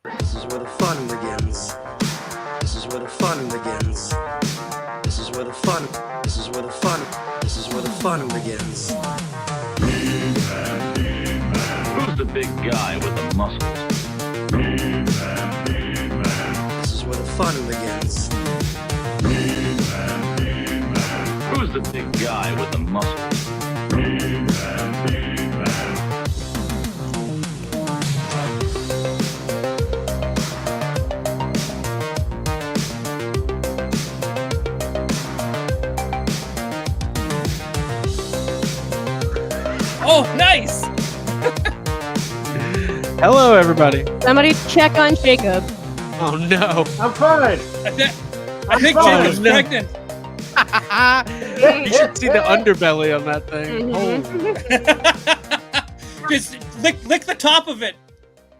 This is where the fun begins. This is where the fun begins. This is where the fun. This is where the fun. This is where the fun begins. Who's the big guy with the muscles? This is where the fun begins. Who's the big guy with the muscles? Oh, nice! Hello, everybody. Somebody check on Jacob. Oh no! I'm fine. I think Jacob's no. pregnant. You should see the underbelly on that thing. Mhm. Just lick the top of it,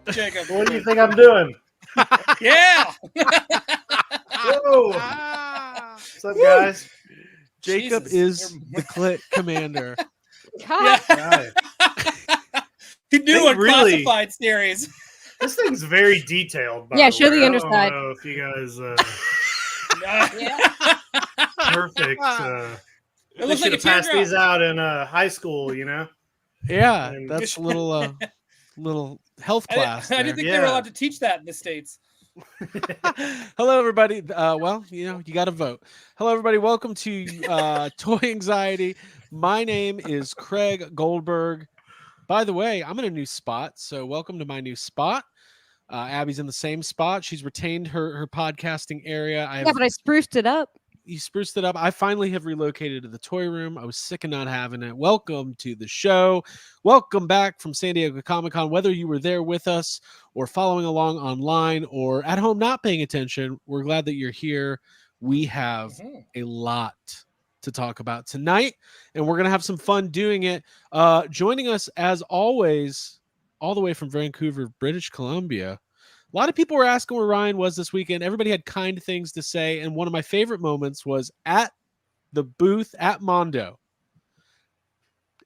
Jacob. What do you think I'm doing? Yeah. Whoa. What's up, guys? Jacob Jesus. is the clit commander. God. Right. He knew They on really- classified series. This thing's very detailed. By Yeah, the show way. the I underside. don't know if you guys Yeah. perfect. It They looks should like have a passed teardrop. these out in high school, you know. Yeah, And- that's a little health class. I didn't there. think they were Yeah. allowed to teach that in the States. Hello, everybody. Well, you got to vote. Hello, everybody. Welcome to Toy Anxiety. My name is Craig Goldberg. By the way, I'm in a new spot, so welcome to my new spot. Abby's in the same spot. She's retained her podcasting area. Yeah, but I spruced it up. You spruced it up. I finally have relocated to the toy room. I was sick of not having it. Welcome to the show. Welcome back from San Diego Comic-Con. Whether you were there with us or following along online or at home not paying attention, we're glad that you're here. We have a lot to talk about tonight, and we're going to have some fun doing it. Joining us, as always, all the way from Vancouver, British Columbia. A lot of people were asking where Ryan was this weekend. Everybody had kind things to say. And one of my favorite moments was at the booth at Mondo.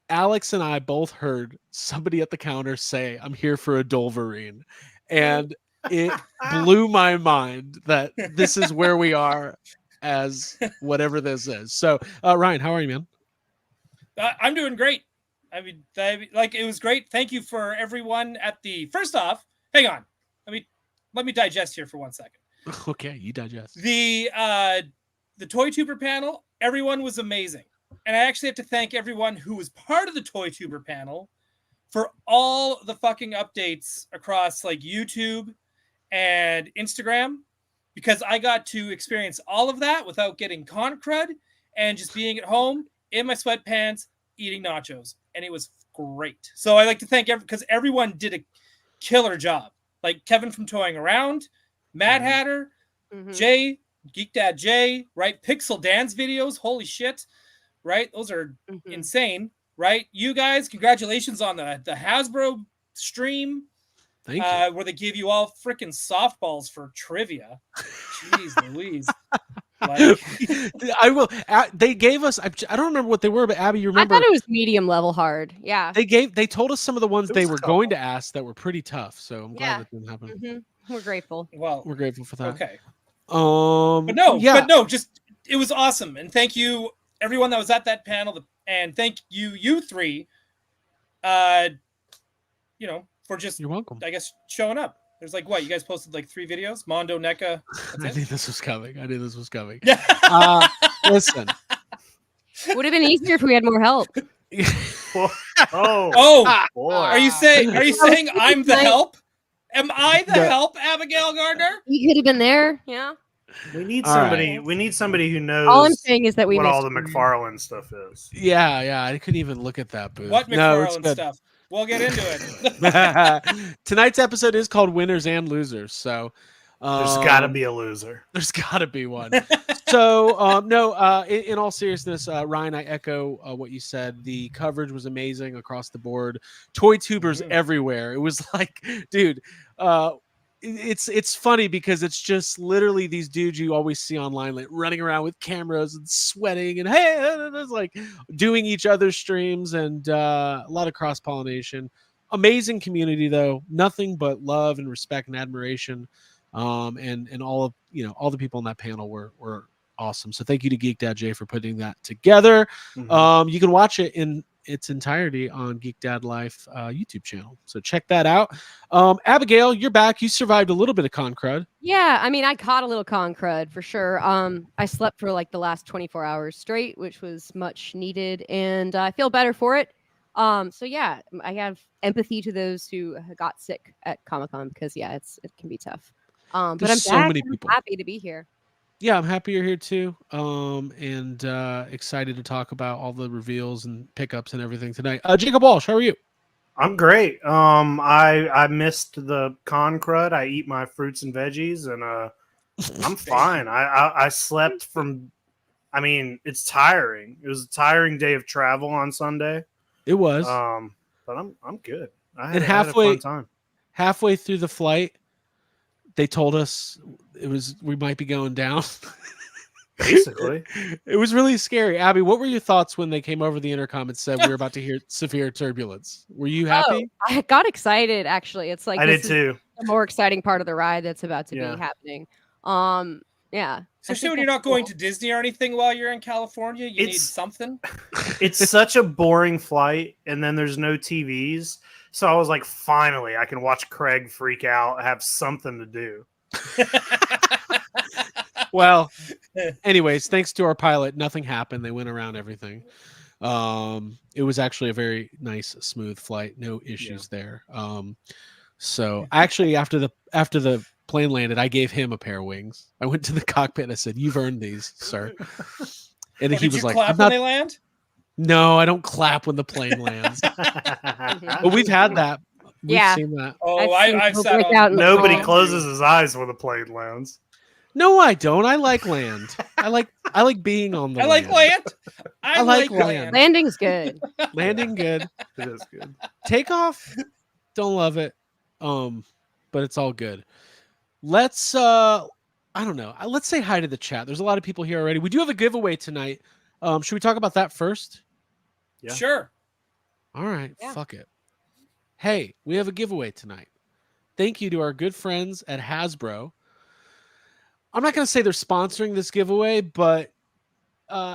Alex and I both heard somebody at the counter say, "I'm here for a Dolverine." And it blew my mind that this is where we are as whatever this is. So, Ryan, how are you, man? I'm doing great. I mean, it was great. Thank you for everyone at the. First off, hang on. Let me digest here for 1 second. Okay, you digest. The Toy Tuber panel, everyone was amazing. And I actually have to thank everyone who was part of the Toy Tuber panel for all the fucking updates across like YouTube and Instagram, because I got to experience all of that without getting con crud and just being at home in my sweatpants eating nachos. And it was great. So I like to thank because everyone did a killer job. Like Kevin from Toying Around, Mad Hatter, Jay, Geek Dad Jay, right? Pixel Dan's videos, holy shit, right? Those are insane, right? You guys, congratulations on the Hasbro stream. Thank you. Where they give you all freaking softballs for trivia. Jeez Louise. Like, I will. They gave us. I don't remember what they were, but Abby, you remember? I thought it was medium level hard. Yeah. They told us some of the ones It they was were tough. going to ask that were pretty tough. So I'm glad Yeah. that didn't happen. We're grateful. well, We're grateful for that. okay. But But no, just it was awesome. And thank you everyone that was at that panel, and thank you three for just, You're welcome. I guess, showing up. There's like what, you guys posted like 3 videos? Mondo, NECA. I knew this was coming. Yeah. Listen. Would have been easier if we had more help. Oh, boy. are you saying I'm the help? Am I the No. help, Abigail Gardner? You could have been there. Yeah. We need All somebody. right. We need somebody who knows All I'm saying is that we what missed all the you. McFarlane stuff is. Yeah. I couldn't even look at that booth. What No, it's McFarlane good. stuff? We'll get into it. Tonight's episode is called Winners and Losers. So There's got to be a loser. There's got to be one. So, in all seriousness, Ryan, I echo what you said. The coverage was amazing across the board. Toy tubers everywhere. It was like, dude, it's funny because it's just literally these dudes you always see online, like running around with cameras and sweating and hey, it's like doing each other's streams and a lot of cross pollination. Amazing community though, nothing but love and respect and admiration. And all of all the people on that panel were awesome. So thank you to Geek Dad Jay for putting that together. Mhm. You can watch it in its entirety on Geek Dad Life YouTube channel. So check that out. Abigail, you're back. You survived a little bit of con crud. Yeah, I mean, I caught a little con crud for sure. I slept for like the last 24 hours straight, which was much needed, and I feel better for it. So yeah, I have empathy to those who got sick at Comic-Con because yeah, it can be tough. But There's I'm so back many and people. I'm happy to be here. Yeah, I'm happy you're here too. And excited to talk about all the reveals and pickups and everything tonight. Jacob Walsh, how are you? I'm great. I missed the con crud. I eat my fruits and veggies, and I'm fine. I slept from. I mean, it's tiring. It was a tiring day of travel on Sunday. It was. But I'm good. I And had a fun time. halfway through the flight, they told us we might be going down. Basically, It was really scary. Abby, what were your thoughts when they came over the intercom and said we were about to hear severe turbulence? Were you happy? I got excited actually. It's like I this did is too. the more exciting part of the ride that's about to Yeah. be happening. Yeah. Especially when you're not going to Disney or anything while you're in California, you need It's- something. It's such a boring flight, and then there's no TVs. So I was like, finally, I can watch Craig freak out, have something to do. Well, anyways, thanks to our pilot, nothing happened. They went around everything. It was actually a very nice, smooth flight. No issues there. So actually, after the plane landed, I gave him a pair of wings. I went to the cockpit and I said, "You've earned these, sir." And he Did was you like, clap "I'm when not." they land? No, I don't clap when the plane lands. But we've had that. We've Yeah. seen that. Oh, I've seen I've people sat break on. out in the Nobody fall. closes his eyes when the plane lands. No, I don't. I like land. I like being on the I like land. I like land. land. Landing's good. Landing good. It is good. Takeoff, don't love it. But it's all good. Let's I don't know. Let's say hi to the chat. There's a lot of people here already. We do have a giveaway tonight. Should we talk about that first? Yeah. Sure. All right, Yeah. fuck it. Hey, we have a giveaway tonight. Thank you to our good friends at Hasbro. I'm not going to say they're sponsoring this giveaway, but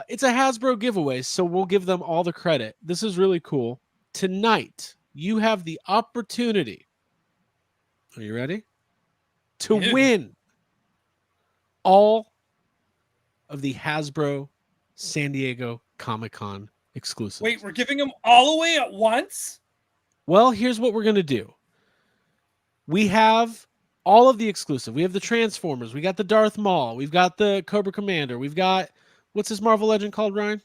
it's a Hasbro giveaway, so we'll give them all the credit. This is really cool. Tonight, you have the opportunity. Are you ready? To Yeah. win all of the Hasbro San Diego Comic-Con exclusives. Wait, we're giving them all away at once? Well, here's what we're going to do. We have all of the exclusive. We have the Transformers. We got the Darth Maul. We've got the Cobra Commander. We've got, what's this Marvel Legend called, Ryan?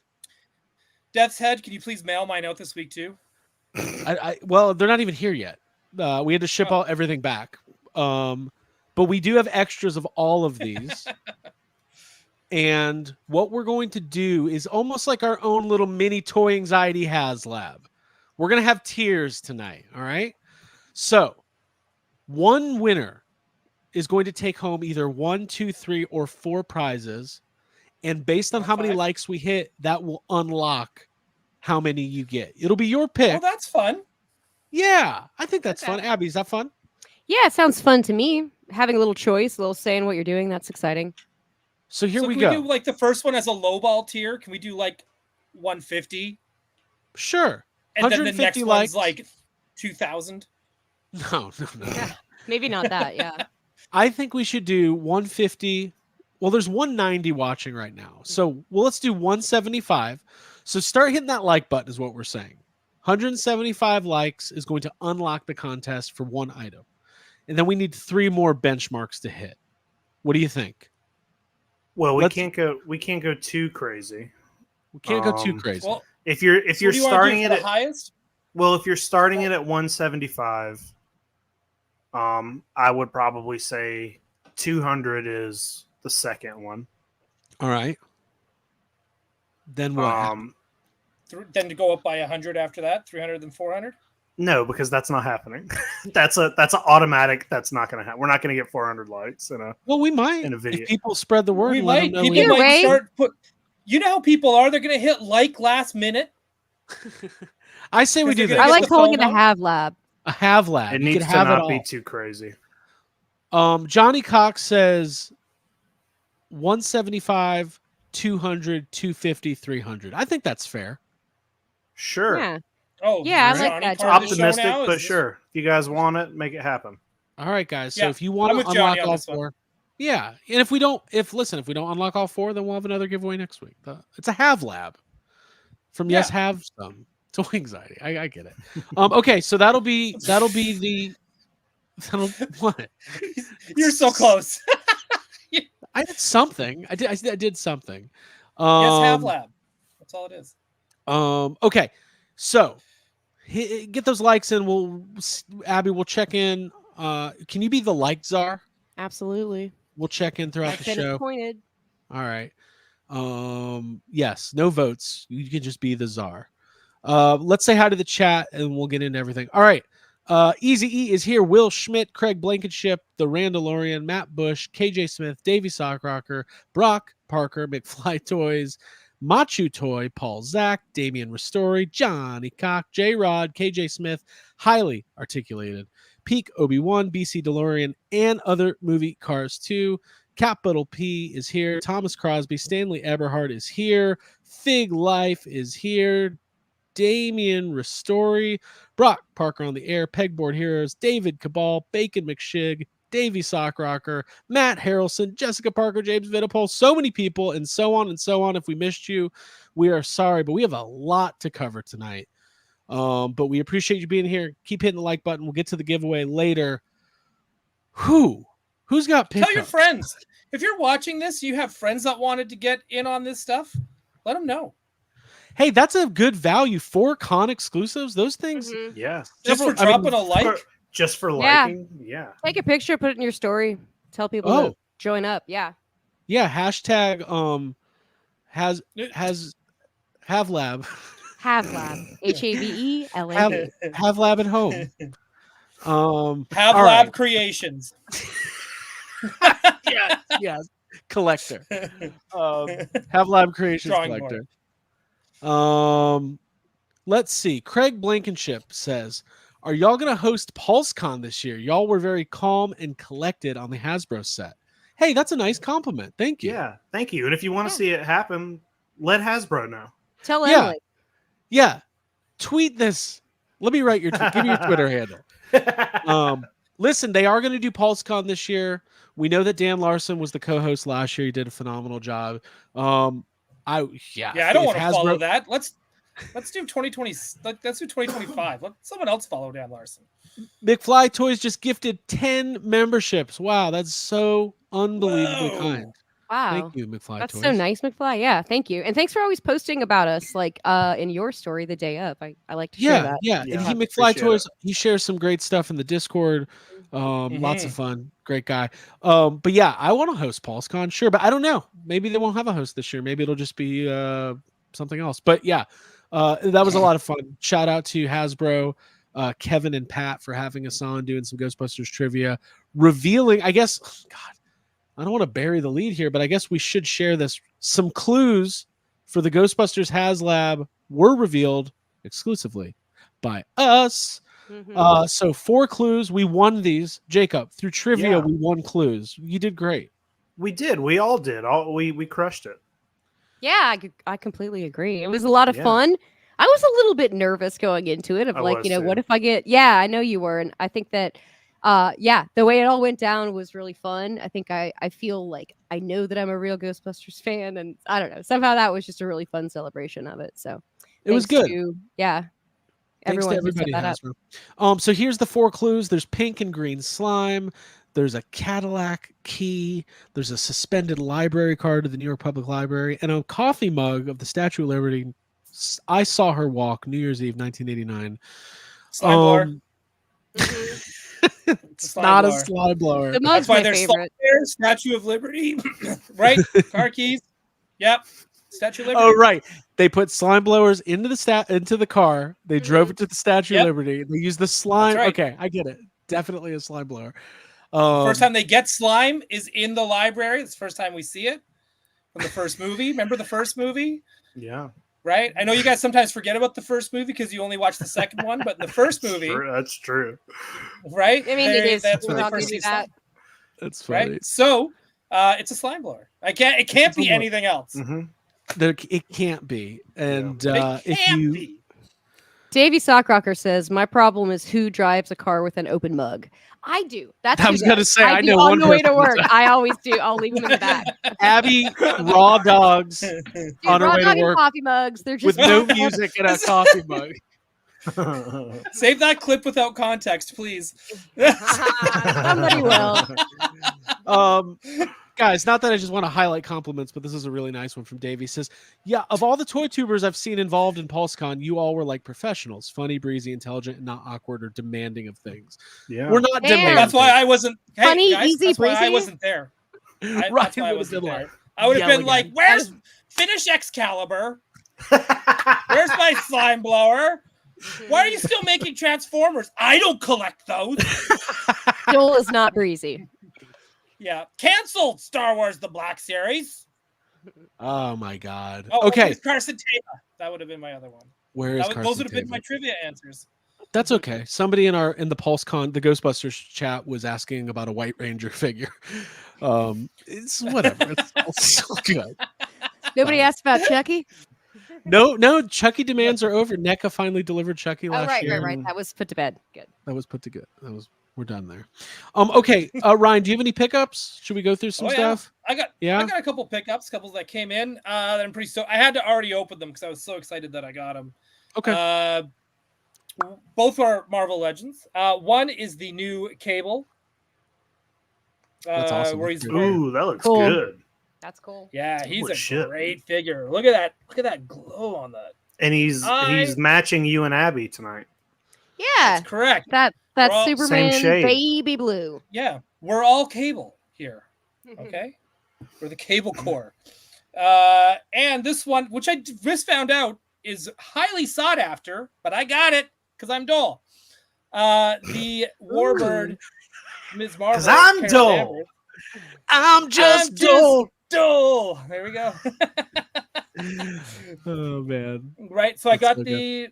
Death's Head, can you please mail mine out this week too? Well, they're not even here yet. We had to ship Oh. everything back. But we do have extras of all of these. And what we're going to do is almost like our own little mini Toy Anxiety HasLab. We're going to have tiers tonight. All right. So one winner is going to take home either 1, 2, 3, or 4 prizes. And based on how many 5? likes we hit, that will unlock how many you get. It'll be your pick. Oh, that's fun. Yeah, I think that's Okay. fun. Abby, is that fun? Yeah, it sounds fun to me. Having a little choice, a little say in what you're doing, that's exciting. So here So we can go. we do like the first one as a lowball tier? Can we do like 150? Sure. And then the 150 next likes. one's like 2,000? No. Maybe not that, yeah. I think we should do 150. Well, there's 190 watching right now. So let's do 175. So start hitting that like button is what we're saying. 175 likes is going to unlock the contest for one item. And then we need 3 more benchmarks to hit. What do you think? Well, we Let's- can't go too crazy. We can't go too Um, crazy. Well, If you're what you're do you wanna do starting for it the at highest? Well, if you're starting it at 175, I would probably say 200 is the second one. All right. Then what? Um, Then to go up by 100 after that, 300 then 400? no, because that's not happening. that's an automatic. That's not going to happen. We're not going to get 400 likes in a. Well, we might. in a video. If people spread the word, We and let might. them know People we Either might way- start put. You know how people are. They're going to hit like last minute. I say we do Because they're this. I gonna like get the calling it a FOMO? have lab. A HasLab. It You needs can to have it not be all. too crazy. Johnny Cox says 175, 200, 250, 300. I think that's fair. Sure. Yeah. Oh, Yeah, I is like Johnny that, part of the show Optimistic, now? but Is this- sure. If you guys want it, make it happen. All right, guys. So Yeah, if you want I'm to with Johnny unlock on all this one. 4, yeah. And if we don't unlock all 4, then we'll have another giveaway next week. It's a HasLab from Yes Have Some Toy Anxiety. I get it. Okay, so that'll be the what? You're so close. I did something. I did something. Yes, HasLab. That's all it is. Okay, so get those likes in. Abby, we'll check in. Can you be the like czar? Absolutely. We'll check in throughout I've the been show. appointed. All right. Yes, no votes. You can just be the czar. Let's say hi to the chat and we'll get into everything. All right. Easy E is here. Will Schmidt, Craig Blankenship, the Randalorian, Matt Bush, KJ Smith, Davey Sockrocker, Brock Parker, McFly Toys, MOTU Toy, Paul Zach, Damian Ristori, Johnny Cock, J Rod, KJ Smith, highly articulated, Peak Obi-Wan, BC DeLorean, and other movie cars too. Capital P is here. Thomas Crosby, Stanley Eberhard is here. Fig Life is here. Damian Ristori, Brock Parker on the air, Pegboard Heroes, David Cabal, Bacon McShig, Davey Sockrocker, Matt Harrelson, Jessica Parker, James Vitapole, so many people, and so on and so on. If we missed you, we are sorry, but we have a lot to cover tonight. But we appreciate you being here. Keep hitting the like button. We'll get to the giveaway later. Who's got pickups? Tell your friends. If you're watching this, you have friends that wanted to get in on this stuff, let them know. Hey, that's a good value for con exclusives. Those things. Mhm. Yeah. Just for I mean, dropping a like. Just for Yeah. liking. Yeah. Take a picture, put it in your story. Tell people Oh. to join up. Yeah. Yeah, hashtag has HasLab. HasLab. HAVELAB. HasLab at home. Have all Lab right. Creations. Yes. Collector. HasLab Creations Drawing collector. Let's see. Craig Blankenship says, "Are y'all gonna host PulseCon this year? Y'all were very calm and collected on the Hasbro set." Hey, that's a nice compliment. Thank you. Yeah. Thank you. And if you want to see it happen, let Hasbro know. Tell Yeah. Emily. Yeah. Tweet this. Let me write give me your Twitter handle. Listen, they are going to do PulseCon this year. We know that Dan Larson was the co-host last year. He did a phenomenal job. I don't want to follow that. Let's do 2020. Let's do 2025. Let someone else follow Dan Larson. McFly Toys just gifted 10 memberships. Wow, that's so unbelievably Whoa. kind. Wow. Thank you, McFly That's Toys. so nice, McFly. Yeah, thank you. And thanks for always posting about us, like in your story the day up. I like to share that. Yeah. Yeah, And McFly appreciate Toys, he shares some great stuff in the Discord. Lots of fun. Great guy. But yeah, I want to host PulseCon, sure, but I don't know. Maybe they won't have a host this year. Maybe it'll just be something else. But yeah, that was a lot of fun. Shout out to Hasbro, Kevin and Pat for having us on, doing some Ghostbusters trivia, revealing, I guess, God, I don't want to bury the lead here, but I guess we should share this. Some clues for the Ghostbusters HasLab were revealed exclusively by us. Mhm. So 4 clues. We won these. Jacob, through trivia, Yeah. we won clues. You did great. We did. We all did. We crushed it. Yeah, I completely agree. It was a lot of Yeah. fun. I was a little bit nervous going into it of I like, was you know, too. what if I get, yeah, I know you were. And I think that, the way it all went down was really fun. I think I feel like I know that I'm a real Ghostbusters fan, and I don't know, somehow that was just a really fun celebration of it. So It was thanks good. to- yeah. Thanks to Everyone who set everybody, that up. Hasbro. So here's the 4 clues. There's pink and green slime. There's a Cadillac key. There's a suspended library card to the New York Public Library, and a coffee mug of the Statue of Liberty. I saw her walk, New Year's Eve, 1989. Slime blower. It's Slime not a blower. slime blower. The mug's That's why my there's favorite. there, Statue of Liberty, right? Car keys. Yep. Statue of Liberty. Oh, right. They put slime blowers into the car. They drove it to the Statue Yep. of Liberty. They used the slime. That's right. Okay, I get it. Definitely a slime blower. First time they get slime is in the library. It's the first time we see it from the first movie. Remember the first movie? Yeah. right? I know you guys sometimes forget about the first movie because you only watched the second one, but in the first movie, That's true. right? I mean, it is. That's We're when they not gonna first do see that. slime, That's funny. right? So it's a slime blower. It can't be blower. anything else. Mm-hmm. It can't be. And It if can't you be. Davey Sockrocker says, "My problem is who drives a car with an open mug." I do. That's I who was gonna does. say, I do know on one the way to person work. that's- I always do. I'll leave them in the back. Abby raw dogs Dude, on her raw way to dog and work coffee mugs. They're just with no music and a coffee mug. Save that clip without context, please. Somebody will. Guys, not that I just want to highlight compliments, but this is a really nice one from Davey. He says, yeah, of all the toy tubers I've seen involved in PulseCon, you all were like professionals, funny, breezy, intelligent, and not awkward or demanding of things. Yeah. We're not Damn. demanding. That's why I wasn't. Hey, Funny, guys, easy, that's why I breezy? wasn't there. Ryan That's why I would have wasn't been there. like, I would have been yelling like, at "Where's finish Excalibur? Where's my slime blower? Why are you still making Transformers? I don't collect those." Joel is not breezy. Yeah, canceled Star Wars: The Black Series. Oh my God. Oh, Okay. where's Carson Tama? That would have been my other one. Where is Those Carson would have been Tama? my trivia answers. That's okay. Somebody in the PulseCon, the Ghostbusters chat was asking about a White Ranger figure. It's whatever. It's so good. Nobody asked about Chucky. No, Chucky demands are over. NECA finally delivered Chucky Oh, last right, year. right. That was put to bed. Good. That was put to good. We're done there. Okay. Ryan, do you have any pickups? Should we go through some Oh, yeah. stuff? I got a couple pickups, couple that came in. That I'm pretty I had to already open them because I was so excited that I got them. Okay. Both are Marvel Legends. One is the new Cable. That's awesome. Where he's Ooh, that looks Cool. good. That's cool. yeah, he's Holy a shit. great figure. Look at that! Look at that glow on that. And he's matching you and Abby tonight. Yeah, That's correct. that We're all- Superman Same shade. baby blue. Yeah, we're all Cable here. Okay, we're the Cable Core. And this one, which I just found out, is highly sought after, but I got it because I'm dull. The Warbird, Ms. Marvel. Because I'm Carol dull. Danvers. I'm just I'm dull. Dull. There we go. Oh man. Right. So I That's got so good.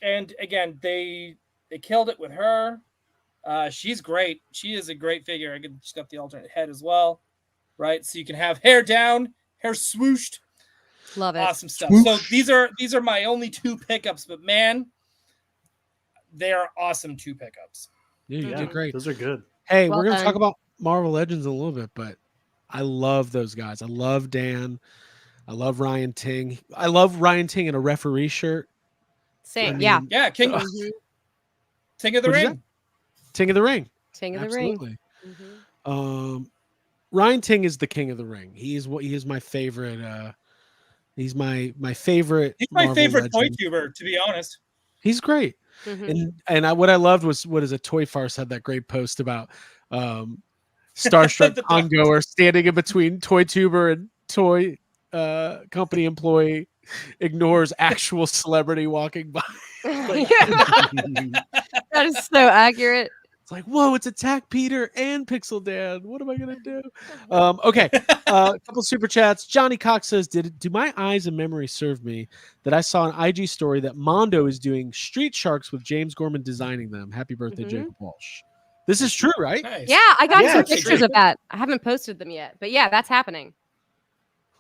and again, they killed it with her. She's great. She is a great figure. She's got the alternate head as well. Right. So you can have hair down, hair swooshed. Love it. Awesome stuff. So these are my only two pickups, but man, they are awesome two pickups. Yeah, you did great. Those are good. Hey, Well we're gonna done. talk about Marvel Legends in a little bit, but I love those guys. I love Dan. I love Ryan Ting. I love Ryan Ting in a referee shirt. Same. I Yeah. mean, Yeah, King Ugh. King of the What'd you Ring. Ting of the Ring. King of the ring. Absolutely. Mhm. Ryan Ting is the king of the ring. He is my favorite. He's my favorite. He's my Marvel favorite toy legend. tuber, to be honest. He's great. Mhm. What I loved was Toy Farce had that great post about Starstruck The congoer standing in between toy tuber and toy company employee ignores actual celebrity walking by. That is so accurate. It's like, whoa, it's Attack Peter and Pixel Dan. What am I gonna do? Okay, a couple super chats. Johnny Cox says, do my eyes and memory serve me that I saw an IG story that Mondo is doing Street Sharks with James Gorman designing them? Happy birthday, Mhm. Jacob Walsh. This is true, right? Nice. Yeah, I got Yeah, some it's pictures true. of that. I haven't posted them yet, but yeah, that's happening.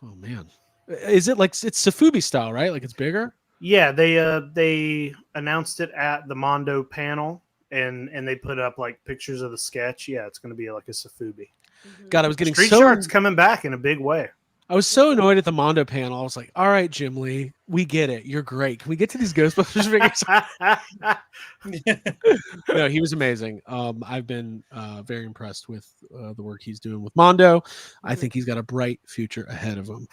Oh man, is it like it's Safubi style, right? Like it's bigger. Yeah, they announced it at the Mondo panel, and they put up like pictures of the sketch. Yeah, it's going to be like a Safubi. God, I was getting Street so Shark's coming back in a big way. I was so annoyed at the Mondo panel. I was like, all right, Jim Lee, we get it. You're great. Can we get to these Ghostbusters figures? No, he was amazing. I've been very impressed with the work he's doing with Mondo. I think he's got a bright future ahead of him.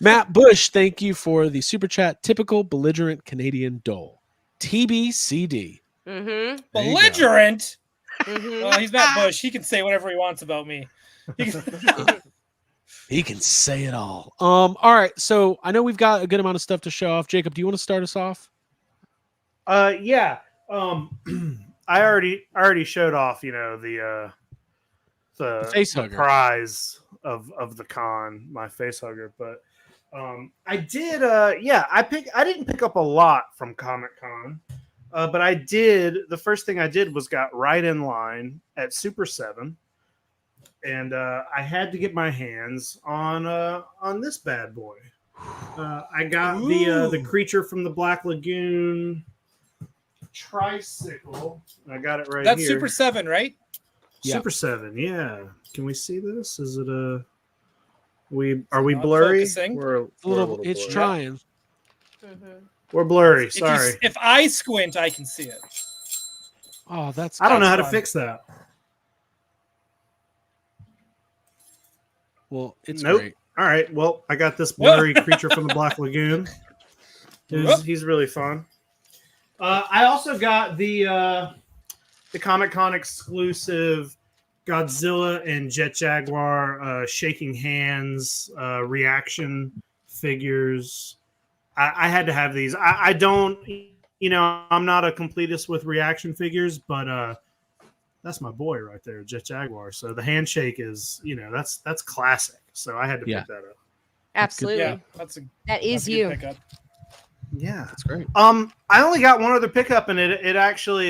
Matt Bush, thank you for the super chat. Typical belligerent Canadian dole. TBCD. Mm-hmm. There you go. Belligerent. Mm-hmm. Well, he's Matt Bush. He can say whatever he wants about me. He can say it all. All right. So I know we've got a good amount of stuff to show off. Jacob, do you want to start us off? Yeah. I already showed off, the face hugger. prize of the con, my face hugger. But I did. I didn't pick up a lot from Comic-Con, but I did. The first thing I did was got right in line at Super 7, and I had to get my hands on this bad boy. I got the creature from the Black Lagoon tricycle. I got it right That's here. Super 7, right? Yeah. Super 7. Yeah. Can we see this? Is it a? Are we not blurry? focusing. We're It's a little. It's blurry. trying. We're blurry. Sorry. If I squint, I can see it. Oh, that's. I don't know how That's to fine. fix that. Well, it's Nope. great. All right. Well, I got this blurry creature from the Black Lagoon. Whoop. He's really fun. I also got the Comic-Con exclusive Godzilla and Jet Jaguar shaking hands reaction figures. I had to have these. I don't, I'm not a completist with reaction figures, but that's my boy right there, Jet Jaguar. So the handshake is, that's classic. So I had to pick that up. Absolutely. Yeah, That is that's a good you. pickup. Yeah. That's great. I only got one other pickup, and it actually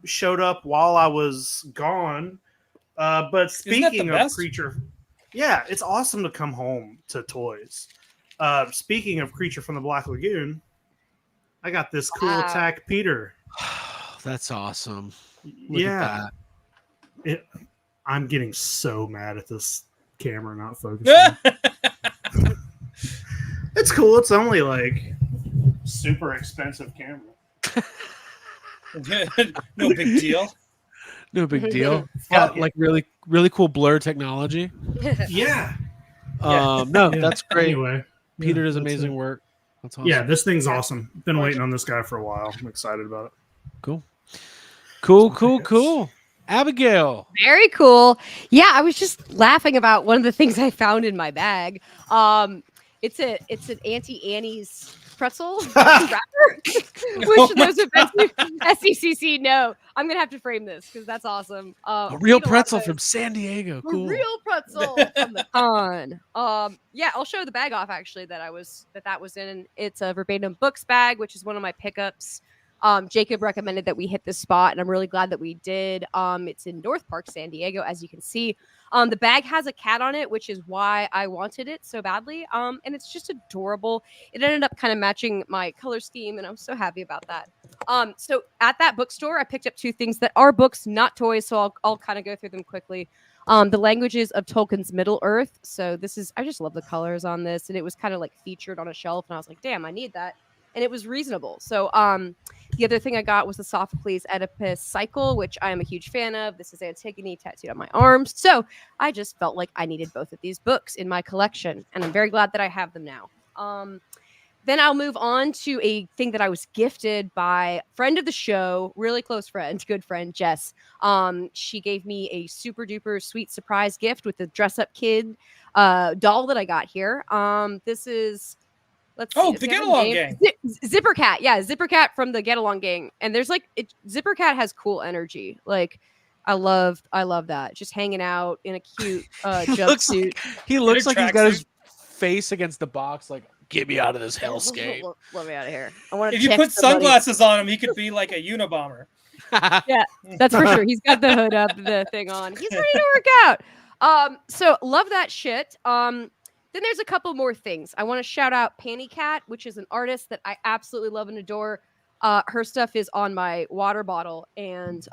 showed up while I was gone. But speaking of best? creature, yeah, it's awesome to come home to toys. Speaking of creature from the Black Lagoon, I got this cool Wow. Attack Peter. That's awesome. Look Yeah, at that. I'm getting so mad at this camera not focusing. It's cool. It's only like super expensive camera. No big deal. No big deal. Got like really, really cool blur technology. Yeah. No, that's great. Anyway, Peter does that's amazing it. work. That's awesome. Yeah, this thing's awesome. Been waiting on this guy for a while. I'm excited about it. Cool. Abigail. Very cool. Yeah, I was just laughing about one of the things I found in my bag. It's an Auntie Annie's pretzel wrapper, which those of SDCC know. I'm gonna have to frame this because that's awesome. A real eat lot of pretzel those. from San Diego. A Cool. real pretzel from the con. Yeah, I'll show the bag off actually that was in. It's a Verbatim Books bag, which is one of my pickups. Jacob recommended that we hit this spot, and I'm really glad that we did. It's in North Park, San Diego, as you can see. The bag has a cat on it, which is why I wanted it so badly. And it's just adorable. It ended up kind of matching my color scheme, and I'm so happy about that. So at that bookstore, I picked up two things that are books, not toys. So I'll kind of go through them quickly. The Languages of Tolkien's Middle Earth. So I just love the colors on this, and it was kind of like featured on a shelf, and I was like, damn, I need that. And it was reasonable. So the other thing I got was the Sophocles Oedipus Cycle, which I am a huge fan of. This is Antigone tattooed on my arms. So I just felt like I needed both of these books in my collection, and I'm very glad that I have them now. Then I'll move on to a thing that I was gifted by a friend of the show, really close friend, good friend, Jess. She gave me a super duper sweet surprise gift with the dress up kid doll that I got here. This is... Let's see. The Get Along Gang. Zipper Cat. Yeah, Zipper Cat from the Get Along Gang. And there's Zipper Cat has cool energy. Like, I love that. Just hanging out in a cute jumpsuit. He looks like he's got his tracksuit. face against the box, like, get me out of this hellscape. Let me out of here. I want to If you put sunglasses on him, he could be like a Unabomber. Yeah, that's for sure. He's got the hood up, the thing on. He's ready to work out. So love that shit. Then there's a couple more things. I want to shout out Panty Cat, which is an artist that I absolutely love and adore. Her stuff is on my water bottle, and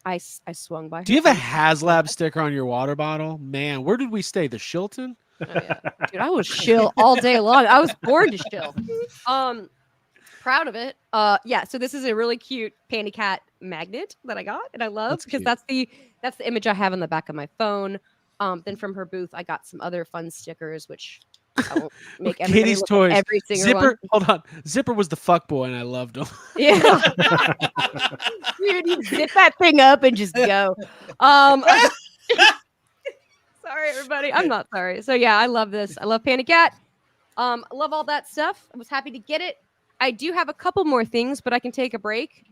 I swung by. Do you have a HasLab sticker on your water bottle? Man, where did we stay? The Shilton? Oh, yeah. Dude, I was shill all day long. I was born to shill. Proud of it. Yeah, so this is a really cute Panty Cat magnet that I got and I love because that's the image I have on the back of my phone. Then from her booth, I got some other fun stickers, which I won't make everybody Katie's look toys. at every single Zipper, one. hold on. Zipper was the fuck boy, and I loved him. Yeah. Dude, you zip that thing up and just go. Sorry, everybody. I'm not sorry. So yeah, I love this. I love Panty Cat. I love all that stuff. I was happy to get it. I do have a couple more things, but I can take a break.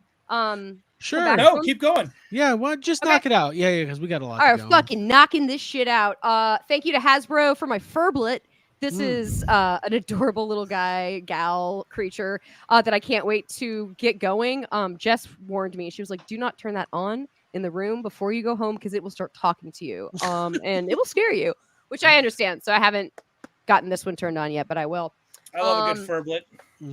Sure. No, keep going. Yeah, well, just Okay. knock it out. Yeah, because we got a lot All to right, go. fucking knocking this shit out. Thank you to Hasbro for my Furblet. This is an adorable little gal creature that I can't wait to get going. Jess warned me. She was like, "Do not turn that on in the room before you go home because it will start talking to you, and it will scare you." Which I understand. So I haven't gotten this one turned on yet, but I will. I love a good furblet.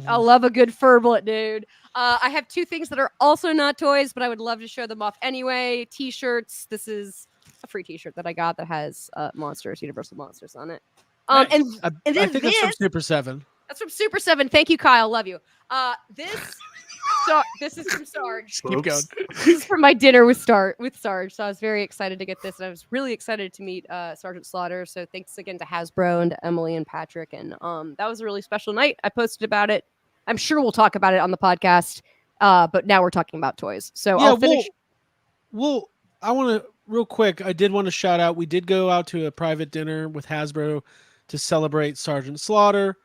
I love a good furblet, dude. I have two things that are also not toys, but I would love to show them off anyway. T-shirts. This is a free T-shirt that I got that has monsters, Universal Monsters on it. I And think then it's from Super 7. that's from Super 7. Thank you, Kyle. Love you. This is from Sarge. Keep going. This is from my dinner with Sarge. So I was very excited to get this, and I was really excited to meet Sergeant Slaughter. So thanks again to Hasbro and Emily and Patrick. And that was a really special night. I posted about it. I'm sure we'll talk about it on the podcast. But now we're talking about toys. So I'll finish. I want to real quick. I did want to shout out. We did go out to a private dinner with Hasbro to celebrate Sergeant Slaughter.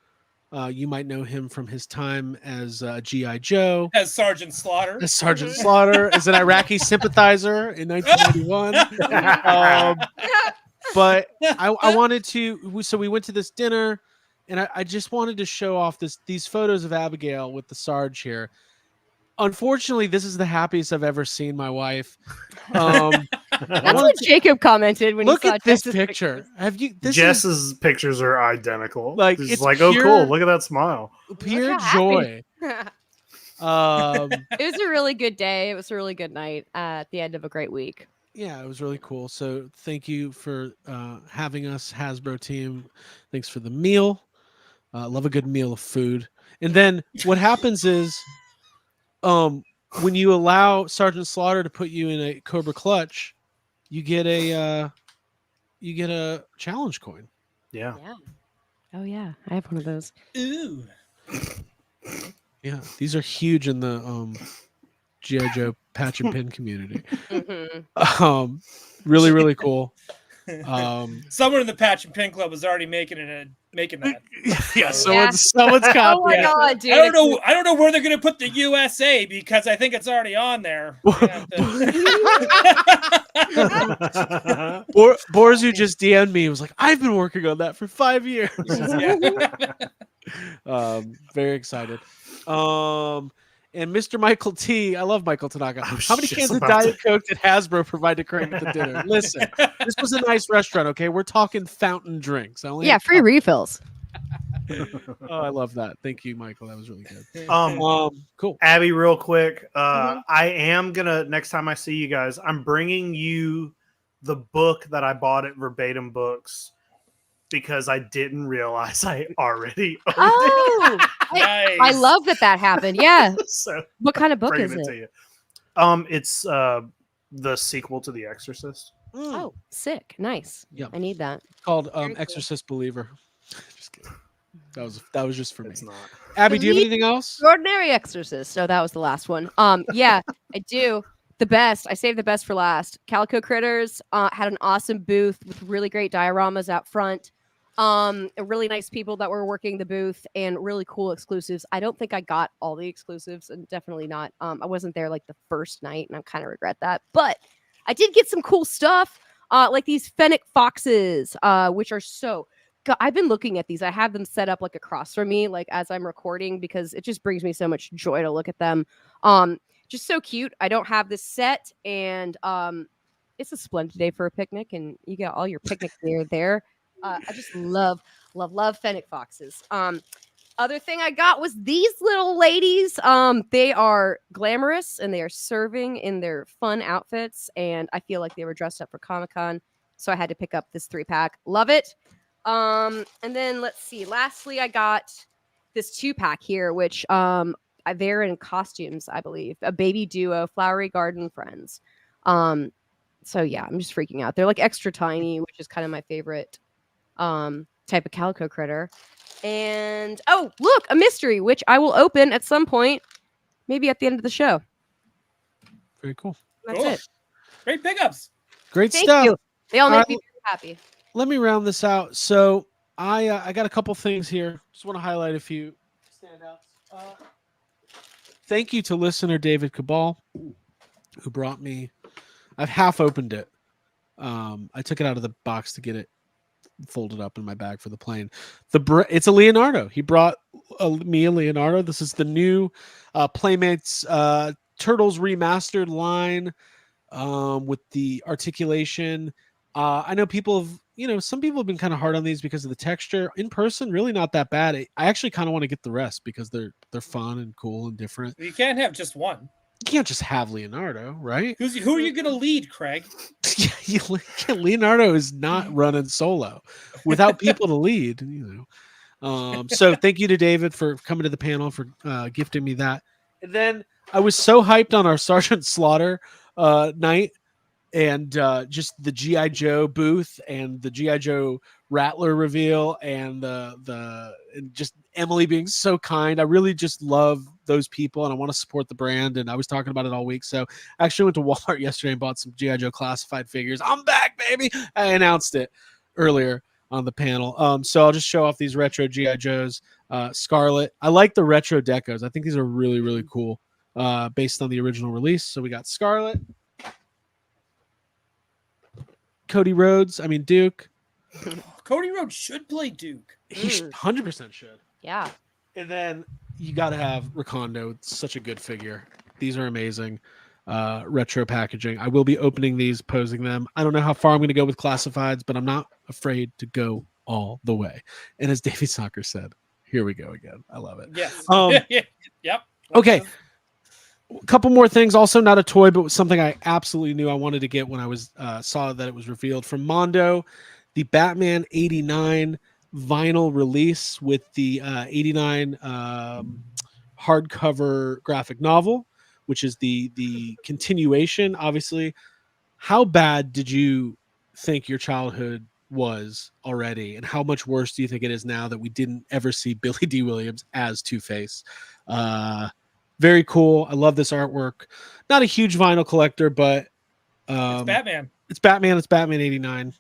You might know him from his time as G.I. Joe. As Sergeant Slaughter. As Sergeant Slaughter, as an Iraqi sympathizer in 1991. But I wanted to, so we went to this dinner, and I just wanted to show off these photos of Abigail with the Sarge here. Unfortunately, this is the happiest I've ever seen my wife. That's what Jacob commented when look he saw at this Jess's picture. Have you? Jess's pictures are identical. Like, it's it's like, pure- oh, cool! Look at that smile. Pure Look how joy. It was a really good day. It was a really good night at the end of a great week. Yeah, it was really cool. So thank you for having us, Hasbro team. Thanks for the meal. Love a good meal of food. And then what happens is, when you allow Sergeant Slaughter to put you in a Cobra Clutch, you get a challenge coin. Yeah. Oh yeah, I have one of those. Ooh. Yeah, these are huge in the G.I. Joe patch and pin community. Mhm. Really, really cool. Someone in the Patch and Pin Club was already making that. Yeah, someone's Oh copying. my god, dude! I don't know where they're gonna put the USA because I think it's already on there. Borzu just DM'd me. He was like, "I've been working on that for 5 years." Very excited. And Mr. Michael T, I love Michael Tanaka. How many cans of Diet Coke did Hasbro provide to Craig at the dinner? Listen, this was a nice restaurant, okay? We're talking fountain drinks. Free refills. Oh, I love that. Thank you, Michael. That was really good. Cool. Abby, real quick. I am gonna, next time I see you guys, I'm bringing you the book that I bought at Verbatim Books because I didn't realize I already owned it. Nice. I love that happened. Yeah. So What kind of book bringing is it it? to you. It's the sequel to The Exorcist. Oh, sick. Nice. Yep. I need that. Called Very cool. Exorcist Believer. Just kidding. That was just for me. It's not. Abby, do you have anything else? Extraordinary Exorcist. So that was the last one. Yeah, I do. The best. I saved the best for last. Calico Critters had an awesome booth with really great dioramas out front. Really nice people that were working the booth and really cool exclusives. I don't think I got all the exclusives, and definitely not. I wasn't there like the first night, and I kind of regret that. But I did get some cool stuff, like these Fennec Foxes, which are so. I've been looking at these. I have them set up like across from me, like as I'm recording, because it just brings me so much joy to look at them. Just so cute. I don't have this set, and it's a splendid day for a picnic, and you get all your picnic gear there. I just love Fennec Foxes. Other thing I got was these little ladies. They are glamorous and they are serving in their fun outfits, and I feel like they were dressed up for Comic-Con, so I had to pick up this 3-pack. Love it. And then let's see. Lastly, I got this 2-pack here, which they're in costumes, I believe. A baby duo, Flowery Garden Friends. So yeah, I'm just freaking out. They're like extra tiny, which is kind of my favorite type of calico critter. And oh, look, a mystery, which I will open at some point, maybe at the end of the show. Very cool. That's Cool. it. Great pickups. Great Thank stuff. you. They all make Alright. me very happy. Let me round this out. So I got a couple things here. Just want to highlight a few standouts. Thank you to listener David Cabal, who brought me. I've half opened it. I took it out of the box to get it folded up in my bag for the plane. It's a Leonardo. He brought me a Leonardo. This is the new Playmates Turtles Remastered line with the articulation. I know people have, some people have been kind of hard on these because of the texture. In person, really not that bad. I actually kind of want to get the rest because they're fun and cool and different. You can't have just one. You can't just have Leonardo, right? Who are you going to lead, Craig? Leonardo is not running solo without people to lead. So thank you to David for coming to the panel, for gifting me that. And then I was so hyped on our Sergeant Slaughter night, and just the G.I. Joe booth and the G.I. Joe Rattler reveal, and and just Emily being so kind. I really just love those people, and I want to support the brand, and I was talking about it all week. So I actually went to Walmart yesterday and bought some G.I. Joe classified figures. I'm back, baby. I announced it earlier on the panel. So I'll just show off these retro G.I. Joes. Scarlet. I like the retro decos. I think these are really, really cool based on the original release. So we got Scarlet, Cody Rhodes. Duke. Cody Rhodes should play Duke. He 100% should. Yeah. And then you got to have Recondo. It's such a good figure. These are amazing. Retro packaging. I will be opening these, posing them. I don't know how far I'm going to go with classifieds, but I'm not afraid to go all the way. And as Davey Soccer said, here we go again. I love it. Yes. Yep. Okay. A couple more things. Also not a toy, but something I absolutely knew I wanted to get when I was saw that it was revealed from Mondo. The Batman 89 vinyl release with the 89 hardcover graphic novel, which is the continuation. Obviously, how bad did you think your childhood was already, and how much worse do you think it is now that we didn't ever see Billy D. Williams as Two-Face? Very cool. I love this artwork. Not a huge vinyl collector, but it's Batman. It's Batman. It's Batman 89.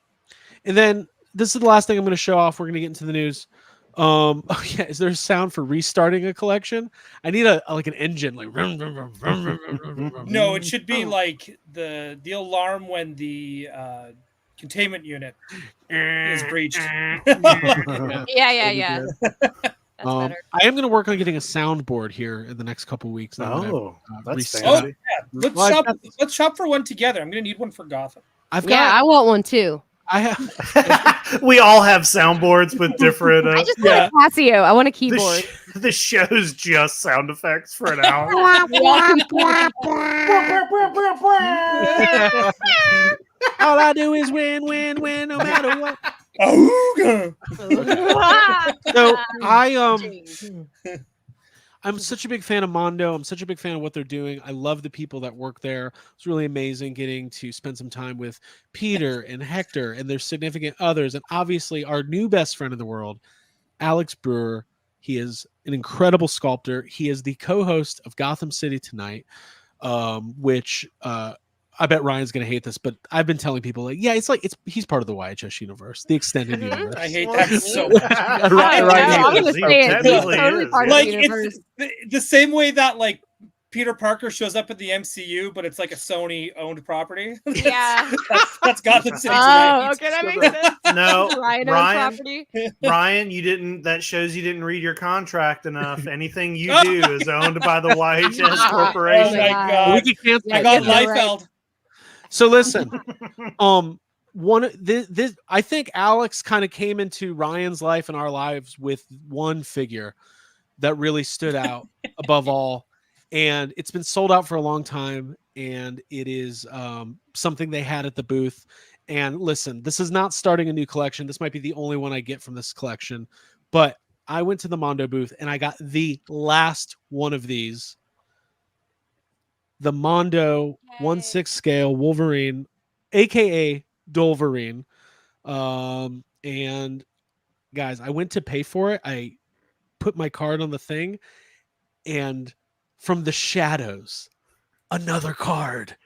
And then this is the last thing I'm going to show off. We're going to get into the news. Is there a sound for restarting a collection? I need like an engine, like no, it should be like the alarm when the containment unit is breached. Yeah. I am going to work on getting a soundboard here in the next couple weeks. That's fancy. Let's shop for one together. I'm going to need one for Gotham. I want one too. I have. We all have soundboards with different. I just want a Casio. I want a keyboard. The show's just sound effects for an hour. All I do is win, no matter what. So I'm such a big fan of Mondo. I'm such a big fan of what they're doing. I love the people that work there. It's really amazing getting to spend some time with Peter and Hector and their significant others. And obviously our new best friend in the world, Alex Brewer. He is an incredible sculptor. He is the co-host of Gotham City Tonight, which I bet Ryan's going to hate this, but I've been telling people he's part of the YHS universe, the extended universe. I hate that so much. I'm going to say it. He's totally part of the universe. It's the same way that Peter Parker shows up at the MCU, but it's like a Sony-owned property. Yeah. that's Gotham City. Oh, okay, that makes sense. No, Ryan, Ryan, you didn't. That shows you didn't read your contract enough. Anything you do is owned by the YHS Corporation. Oh my God! We can cancel. I got Liefeld. So listen, I think Alex kind of came into Ryan's life and our lives with one figure that really stood out above all, and it's been sold out for a long time, and it is something they had at the booth. And listen, this is not starting a new collection. This might be the only one I get from this collection, but I went to the Mondo booth and I got the last one of these. The Mondo 1/6 scale Wolverine, aka Dolverine. And guys, I went to pay for it. I put my card on the thing, and from the shadows, another card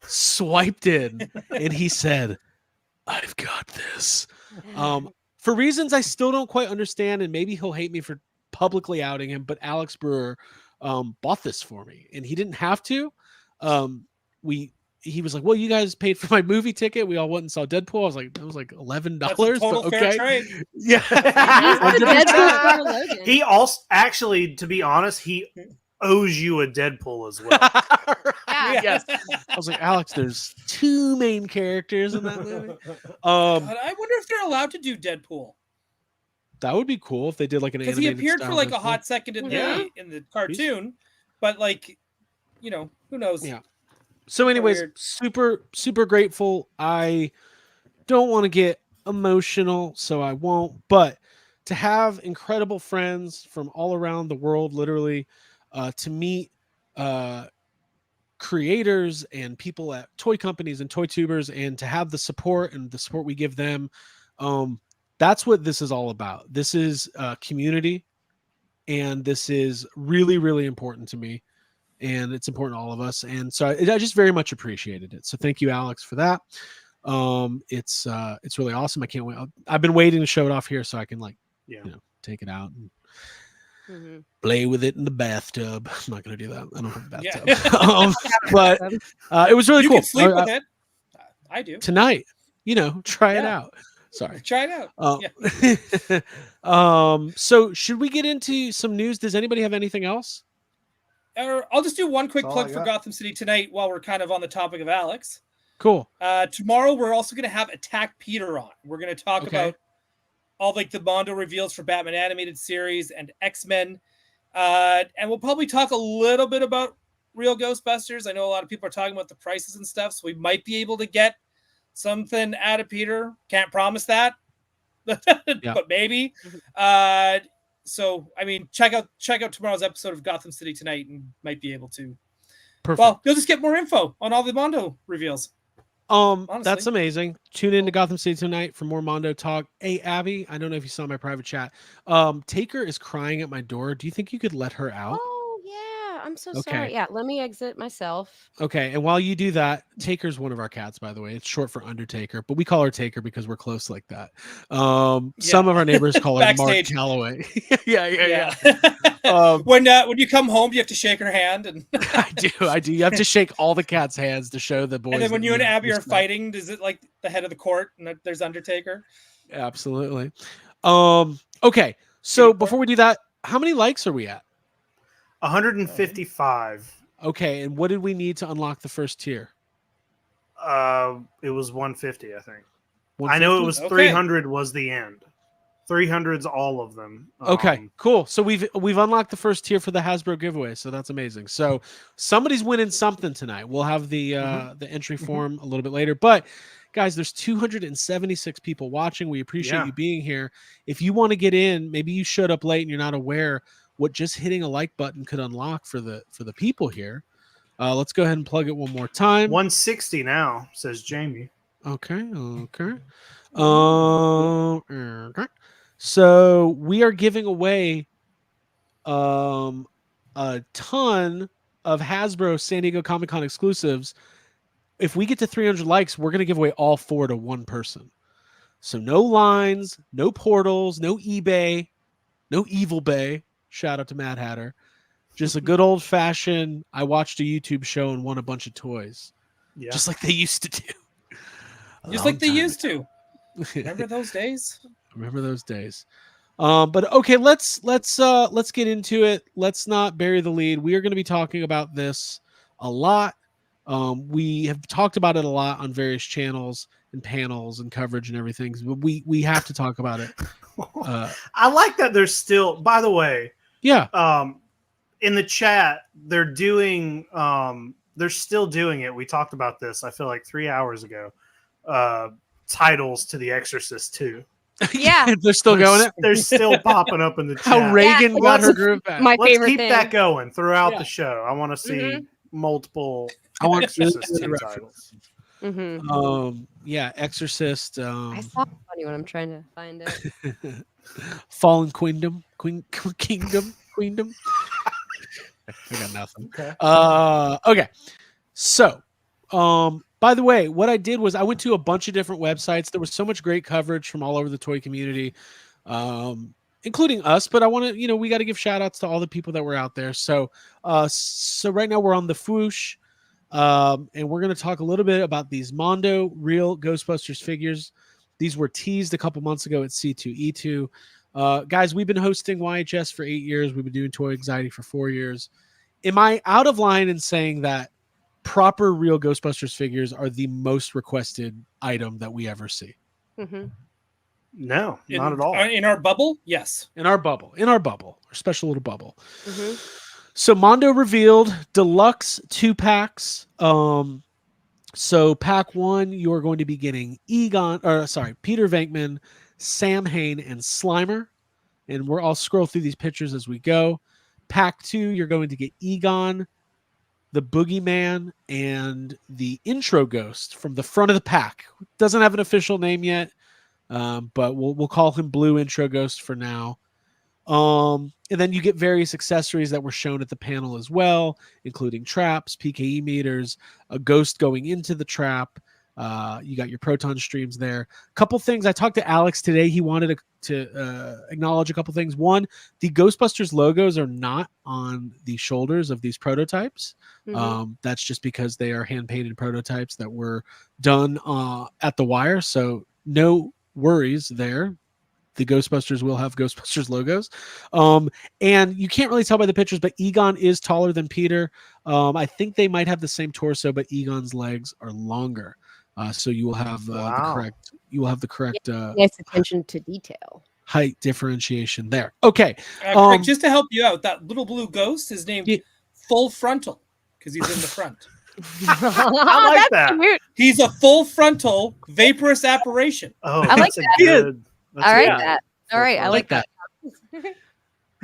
swiped in, and he said, "I've got this." For reasons I still don't quite understand, and maybe he'll hate me for publicly outing him, but Alex Brewer bought this for me, and he didn't have to. he was like, well, you guys paid for my movie ticket. We all went and saw Deadpool. I was like, that was like $11. That's a total but fair okay. trade. Yeah. He's the 100%. Deadpool for Logan. He also, actually, to be honest, he owes you a Deadpool as well. Yeah. Yes. I was like, Alex, there's 2 main characters in that movie. God, I wonder if they're allowed to do Deadpool That would be cool if they did like an because he animated appeared for style like a Deadpool. hot second in Yeah. the cartoon, but like, you know, who knows? Yeah. So, anyways, weird. super grateful. I don't want to get emotional, so I won't. But to have incredible friends from all around the world, literally, to meet creators and people at toy companies and toy tubers, and to have the support we give them, that's what this is all about. This is community, and this is really, really important to me. And it's important to all of us, and so I just very much appreciated it. So thank you, Alex, for that. It's really awesome. I can't wait. I've been waiting to show it off here so I can take it out and play with it in the bathtub. I'm not gonna do that. I don't have a bathtub. But it was really You cool. can sleep with it. I do. Tonight. Try it Yeah. out. Sorry. Try it out. So should we get into some news? Does anybody have anything else? I'll just do one quick That's all plug I for got. Gotham City tonight while we're kind of on the topic of Alex. Cool. Tomorrow we're also going to have Attack Peter on. We're going to talk Okay. about all like the Mondo reveals for Batman animated series and X-Men. And we'll probably talk a little bit about Real Ghostbusters. I know a lot of people are talking about the prices and stuff, so we might be able to get something out of Peter. Can't promise that, but maybe. So, I mean, check out tomorrow's episode of Gotham City tonight and might be able to. Perfect. Well, you'll just get more info on all the Mondo reveals. That's honestly. amazing. Tune in to Gotham City tonight for more Mondo talk. Hey, Abby, I don't know if you saw my private chat. Taker is crying at my door. Do you think you could let her out? Oh yeah, I'm so Okay. sorry. Yeah, let me exit myself. Okay, and while you do that, Taker's one of our cats, by the way. It's short for Undertaker, but we call her Taker because we're close like that. Some of our neighbors call her Mark Backstage. Calloway. yeah. When you come home, you have to shake her hand, and I do. You have to shake all the cats' hands to show the boys. and then when that you and Abby are respect. fighting, is it like the head of the court and there's Undertaker? Absolutely. Okay, so before we do that, how many likes are we at? 155. Okay, and what did we need to unlock the first tier? It was 150, I think. I know it was Okay. 300 was the end. 300's all of them. Okay, cool. So we've unlocked the first tier for the Hasbro giveaway, so that's amazing. So somebody's winning something tonight. We'll have the entry form a little bit later. But guys, there's 276 people watching. We appreciate you being here. If you want to get in, maybe you showed up late and you're not aware what just hitting a like button could unlock for the people here. Let's go ahead and plug it one more time. 160 now, says Jamie. Okay. So we are giving away a ton of Hasbro San Diego Comic-Con exclusives. If we get to 300 likes, we're going to give away all 4 to one person. So no lines, no portals, no eBay, no Evil Bay. Shout out to Mad Hatter. Just a good old-fashioned, I watched a YouTube show and won a bunch of toys. Yeah. Just like they used to do. Just like they used to. Remember those days? Remember those days. But okay, let's get into it. Let's not bury the lead. We are going to be talking about this a lot. We have talked about it a lot on various channels and panels and coverage and everything. But we have to talk about it. I like that there's still, by the way, Yeah. in the chat, they're still doing it. We talked about this, I feel like 3 hours ago. Titles to The Exorcist 2. Yeah. They're still going it. They're still popping up in the chat. How Reagan Yeah, got her let's- groove back. My Let's favorite keep thing. that going throughout Yeah. the show. I want to see multiple I want Exorcist 2 titles. Yeah, Exorcist. I saw it funny when I'm trying to find it. Fallen Queendom. Queendom. I got nothing. Okay. So, by the way, what I did was I went to a bunch of different websites. There was so much great coverage from all over the toy community, including us. But I want to, we got to give shout outs to all the people that were out there. So, so right now we're on the Fwoosh. And we're going to talk a little bit about these Mondo Real Ghostbusters figures. These were teased a couple months ago at C2E2. Guys, we've been hosting YHS for 8 years. We've been doing Toy Anxiety for 4 years. Am I out of line in saying that proper Real Ghostbusters figures are the most requested item that we ever see? Mm-hmm. No, not at all. In our bubble, yes. In our bubble, our special little bubble. Mm-hmm. So Mondo revealed deluxe 2-packs. So pack 1, you're going to be getting Peter Venkman, Sam Hain, and Slimer. And I'll scroll through these pictures as we go. Pack 2, you're going to get Egon, the Boogeyman, and the Intro Ghost from the front of the pack. Doesn't have an official name yet, but we'll call him Blue Intro Ghost for now. And then you get various accessories that were shown at the panel as well, including traps, PKE meters, a ghost going into the trap. You got your proton streams there. Couple things. I talked to Alex today. He wanted to acknowledge a couple things. One, the Ghostbusters logos are not on the shoulders of these prototypes. Mm-hmm. That's just because they are hand-painted prototypes that were done at the wire. So no worries there. The Ghostbusters will have Ghostbusters logos. And you can't really tell by the pictures, but Egon is taller than Peter. I think they might have the same torso, but Egon's legs are longer. So you will have the correct Nice attention to detail. height differentiation there. Okay. Craig, just to help you out, that little blue ghost is named Full Frontal because he's in the front. I like that. Cute. He's a full frontal vaporous apparition. Oh, I like that's a that. good. All right, good. that. All right, I like that.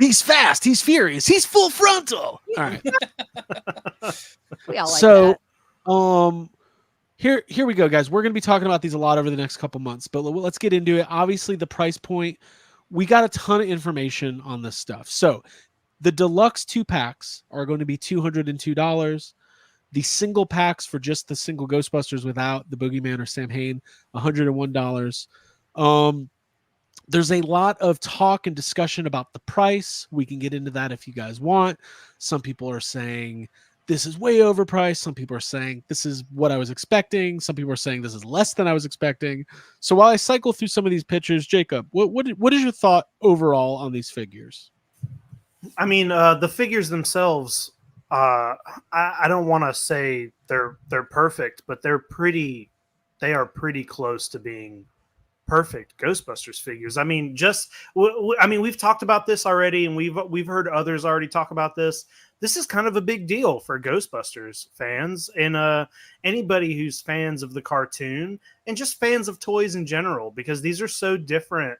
He's fast. He's furious. He's full frontal. All right. We all like So, that. Here we go, guys. We're going to be talking about these a lot over the next couple months, but let's get into it. Obviously, the price point, we got a ton of information on this stuff. So the deluxe 2-packs are going to be $202. The single packs for just the single Ghostbusters without the Boogeyman or Sam Hain, $101. There's a lot of talk and discussion about the price. We can get into that if you guys want. Some people are saying this is way overpriced. Some people are saying this is what I was expecting. Some people are saying this is less than I was expecting. So while I cycle through some of these pictures, Jacob, what is your thought overall on these figures? I mean, the figures themselves, I don't want to say they're perfect, but they are pretty close to being perfect Ghostbusters figures. I mean, we've talked about this already, and we've heard others already talk about this. This is kind of a big deal for Ghostbusters fans and anybody who's fans of the cartoon and just fans of toys in general, because these are so different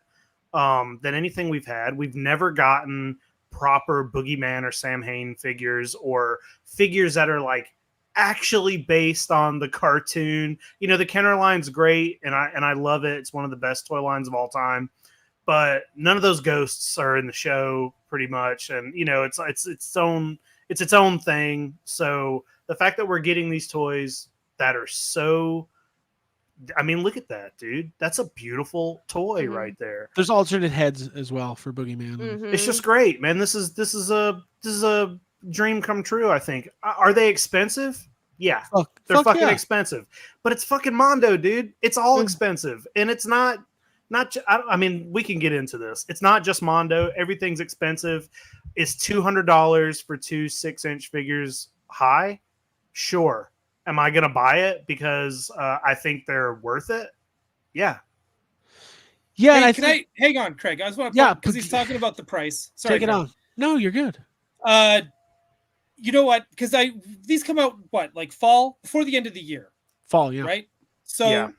than anything we've had. We've never gotten proper Boogeyman or Sam Hain figures, or figures that are like actually based on the cartoon. You know, the Kenner line's great, and I love it. It's one of the best toy lines of all time. But none of those ghosts are in the show, pretty much, and you know, it's its own thing. So the fact that we're getting these toys that are so, I mean, look at that, dude. That's a beautiful toy right there. There's alternate heads as well for Boogeyman. Mm-hmm. It's just great, man. This is a dream come true, I think. Are they expensive? Yeah, they're fucking expensive. But it's fucking Mondo, dude. It's all expensive, and it's not. I mean, we can get into this. It's not just Mondo. Everything's expensive. Is $200 for 2 6-inch figures high? Sure. Am I gonna buy it because I think they're worth it? Yeah. Yeah. Hey, hang on, Craig? I just want to because he's talking about the price. Sorry, take it on. No, you're good. You know what? Because these come out like fall, before the end of the year. Fall, yeah. Right. So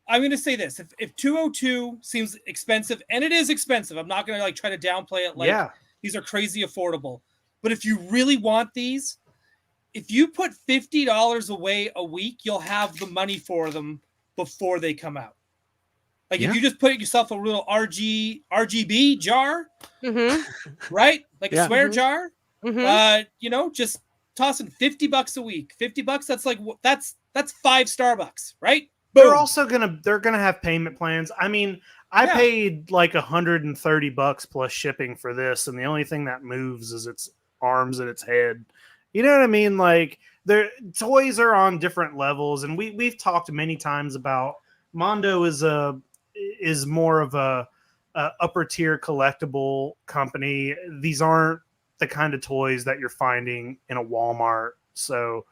I'm going to say this: if 202 seems expensive, and it is expensive, I'm not going to like try to downplay it. Like these are crazy affordable. But if you really want these, if you put $50 away a week, you'll have the money for them before they come out. Like if you just put yourself a little RGB jar, right? Like a swear jar. You know, just tossing $50 a week. $50. That's like that's $5 Starbucks, right? Boom. They're gonna have payment plans. I mean, I paid like $130 plus shipping for this, and the only thing that moves is its arms and its head. You know what I mean? Like their toys are on different levels, and we've talked many times about Mondo is more of a upper tier collectible company. These aren't the kind of toys that you're finding in a Walmart. So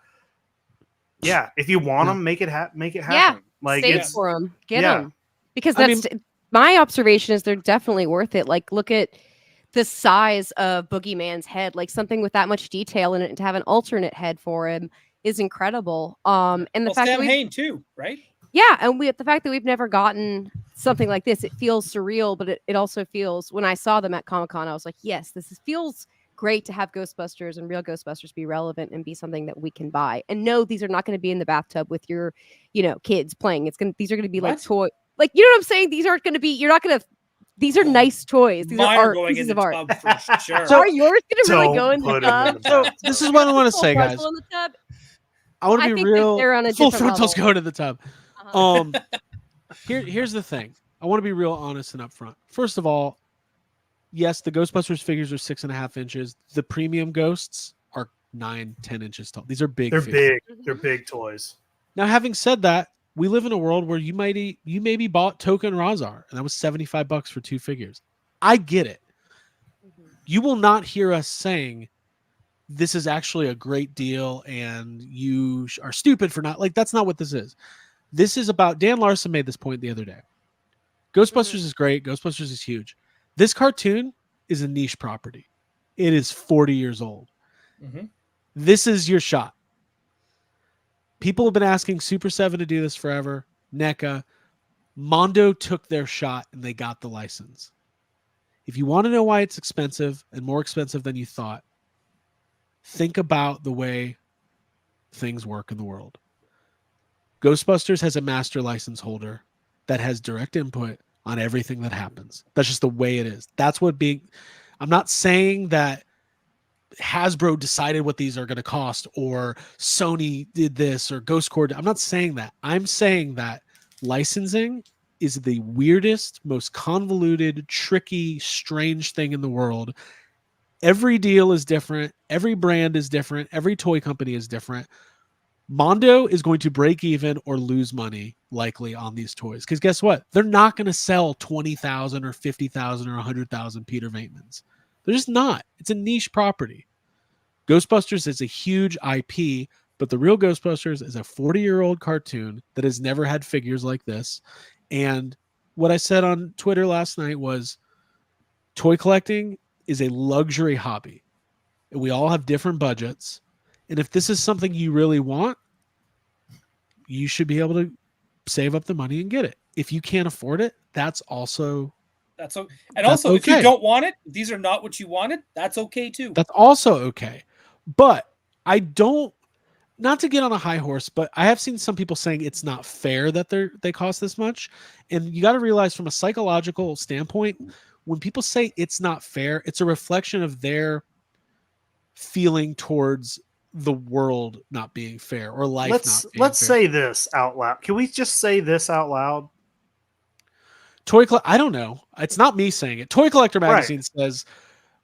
yeah, if you want them, make it happen. Yeah, Like save it's for them, get yeah. them, because I that's my observation is they're definitely worth it. Like, look at the size of Boogeyman's head, like something with that much detail in it, and to have an alternate head for him is incredible. And the Well, fact Sam that Hain too, right? yeah, and the fact that we've never gotten something like this, it feels surreal, but it also feels, when I saw them at Comic-Con, I was like, yes, feels great to have Ghostbusters and real Ghostbusters be relevant and be something that we can buy. And no, these are not going to be in the bathtub with your, kids playing. These are going to be like What? toy, like, you know what I'm saying? These aren't going to be, you're not going to, these are nice toys. These Mine are are art, going pieces in of the art. tub for sure. So- Are yours going to really Don't go in the put 'em tub? in the So bathtub. this is what I want to Full say, guys. frontal in the tub? I want I to be think that real. they're on a Full different frontals level. go to the tub. Uh-huh. Here's the thing. I want to be real honest and upfront. First of all, yes, the Ghostbusters figures are 6.5 inches. The premium ghosts are 9-10 inches tall. These are big. They're figures. big. They're big toys. Now, having said that, we live in a world where you maybe bought Toka and Razar, and that was $75 for 2 figures. I get it. You will not hear us saying this is actually a great deal and you are stupid for not, like, that's not what this is. This is about, Dan Larson made this point the other day. Ghostbusters is great. Ghostbusters is huge. This cartoon is a niche property. It is 40 years old. Mhm. This is your shot. People have been asking Super 7 to do this forever. NECA. Mondo took their shot and they got the license. If you want to know why it's expensive and more expensive than you thought, think about the way things work in the world. Ghostbusters has a master license holder that has direct input on everything that happens. That's just the way it is. That's what I'm not saying that Hasbro decided what these are going to cost or Sony did this or Ghost Cord. I'm not saying that. I'm saying that licensing is the weirdest, most convoluted, tricky, strange thing in the world. Every deal is different. Every brand is different. Every toy company is different. Mondo is going to break even or lose money likely on these toys. Because guess what? They're not going to sell 20,000 or 50,000 or 100,000 Peter Venkmans. They're just not. It's a niche property. Ghostbusters is a huge IP, but the real Ghostbusters is a 40-year-old cartoon that has never had figures like this. And what I said on Twitter last night was toy collecting is a luxury hobby. And we all have different budgets. And if this is something you really want, you should be able to save up the money and get it. If you can't afford it, that's also And also, if okay. you don't want it, if these are not what you wanted, that's okay too. That's also okay. But I don't, not to get on a high horse, but I have seen some people saying it's not fair that they cost this much. And you got to realize from a psychological standpoint, when people say it's not fair, it's a reflection of their feeling towards the world not being fair or life not being Let's fair. say this out loud. Can we just say this out loud? I don't know. It's not me saying it. Toy Collector Magazine says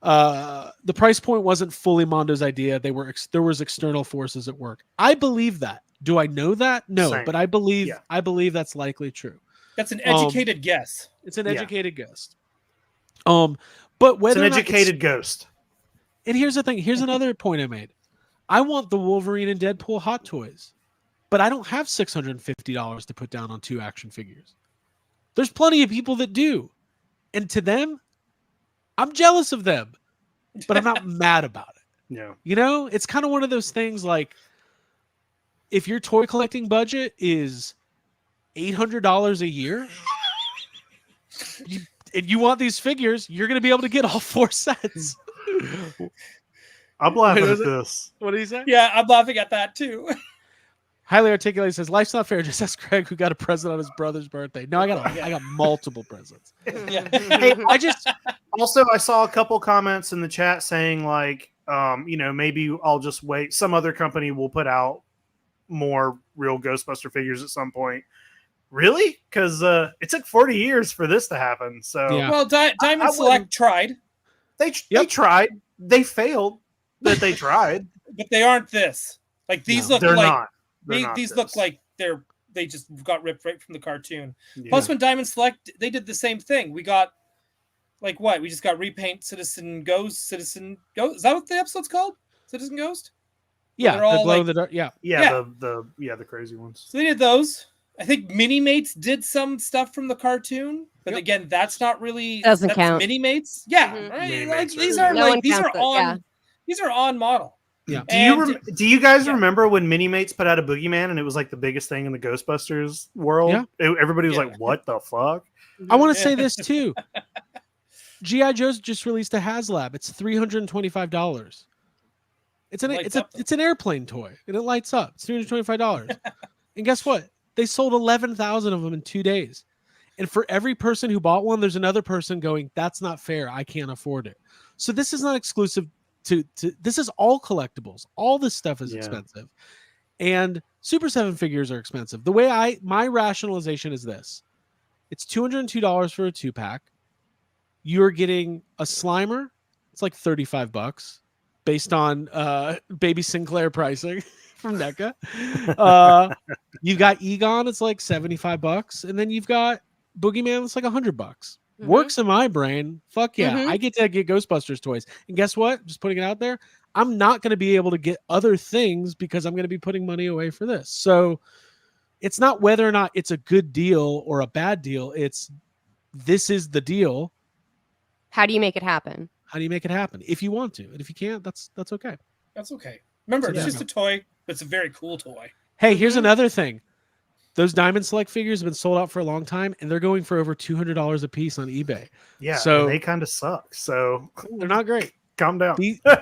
the price point wasn't fully Mondo's idea. There was external forces at work. I believe that. Do I know that? No, Same. but I believe that's likely true. That's an educated guess. It's an educated guess. But whether It's an educated ghost. And here's the thing. Here's another point I made. I want the Wolverine and Deadpool Hot Toys, but I don't have $650 to put down on 2 action figures. There's plenty of people that do. And to them, I'm jealous of them, but I'm not mad about it. Yeah. You know, it's kind of one of those things like if your toy collecting budget is $800 a year and you want these figures, you're going to be able to get all 4 sets. I'm laughing Wait, at was it? this. What did he say? Yeah, I'm laughing at that too. Highly articulated says, life's not fair. Just ask Craig who got a present on his brother's birthday. No, I got multiple presents. Yeah. Hey, I saw a couple comments in the chat saying like, maybe I'll just wait. Some other company will put out more real Ghostbuster figures at some point. Really? Because it took 40 years for this to happen. So Yeah. Well, Diamond Select tried. they tried. They failed, but they tried. but they aren't this. Like these No, look They're like not. They're not these this. look like they just got ripped right from the cartoon. Yeah. Plus, when Diamond Select, they did the same thing. We got like what? We just got repaint Citizen Ghost. Is that what the episode's called? Citizen Ghost. Yeah, they're all the glow like- in the dark. Yeah, Yeah. The crazy ones. So they did those. I think Mini-Mates did some stuff from the cartoon, but Yep. again, that's not really Doesn't count. Mini-Mates. Yeah, Mhm. right? Mini-Mates Like, these are- are No like one these counts are it, on yeah. these are on model. yeah. Do you guys Yeah. remember when Mini-Mates put out a Boogeyman and it was like the biggest thing in the Ghostbusters world? Yeah. Everybody was Yeah. like, "What the fuck?" I want to Yeah. say this too. GI Joe's just released a HasLab. It's $325. It's an Lights up, though. it's an airplane toy and it lights up. It's $325. And guess what? They sold 11,000 of them in 2 days. And for every person who bought one, there's another person going, "That's not fair. I can't afford it." So this is not exclusive to this is all collectibles. All this stuff is Yeah. expensive. And Super 7 figures are expensive. The way my rationalization is this. It's $202 for a 2-pack. You're getting a Slimer. It's like $35 based on Baby Sinclair pricing from NECA. You've got Egon. It's like $75. And then you've got Boogeyman. It's like $100. Mhm. Works in my brain. Fuck yeah. Mhm. I get to get Ghostbusters toys. And guess what? Just putting it out there. I'm not going to be able to get other things because I'm going to be putting money away for this. So it's not whether or not it's a good deal or a bad deal. It's this is the deal. How do you make it happen? How do you make it happen? If you want to, and if you can't, that's okay. That's okay. Remember, So it's yeah. just a toy, but it's a very cool toy. Hey, here's Mhm. another thing. Those Diamond Select figures have been sold out for a long time, and they're going for over $200 a piece on eBay. Yeah, So- and they kind of suck. So They're not great. calm down.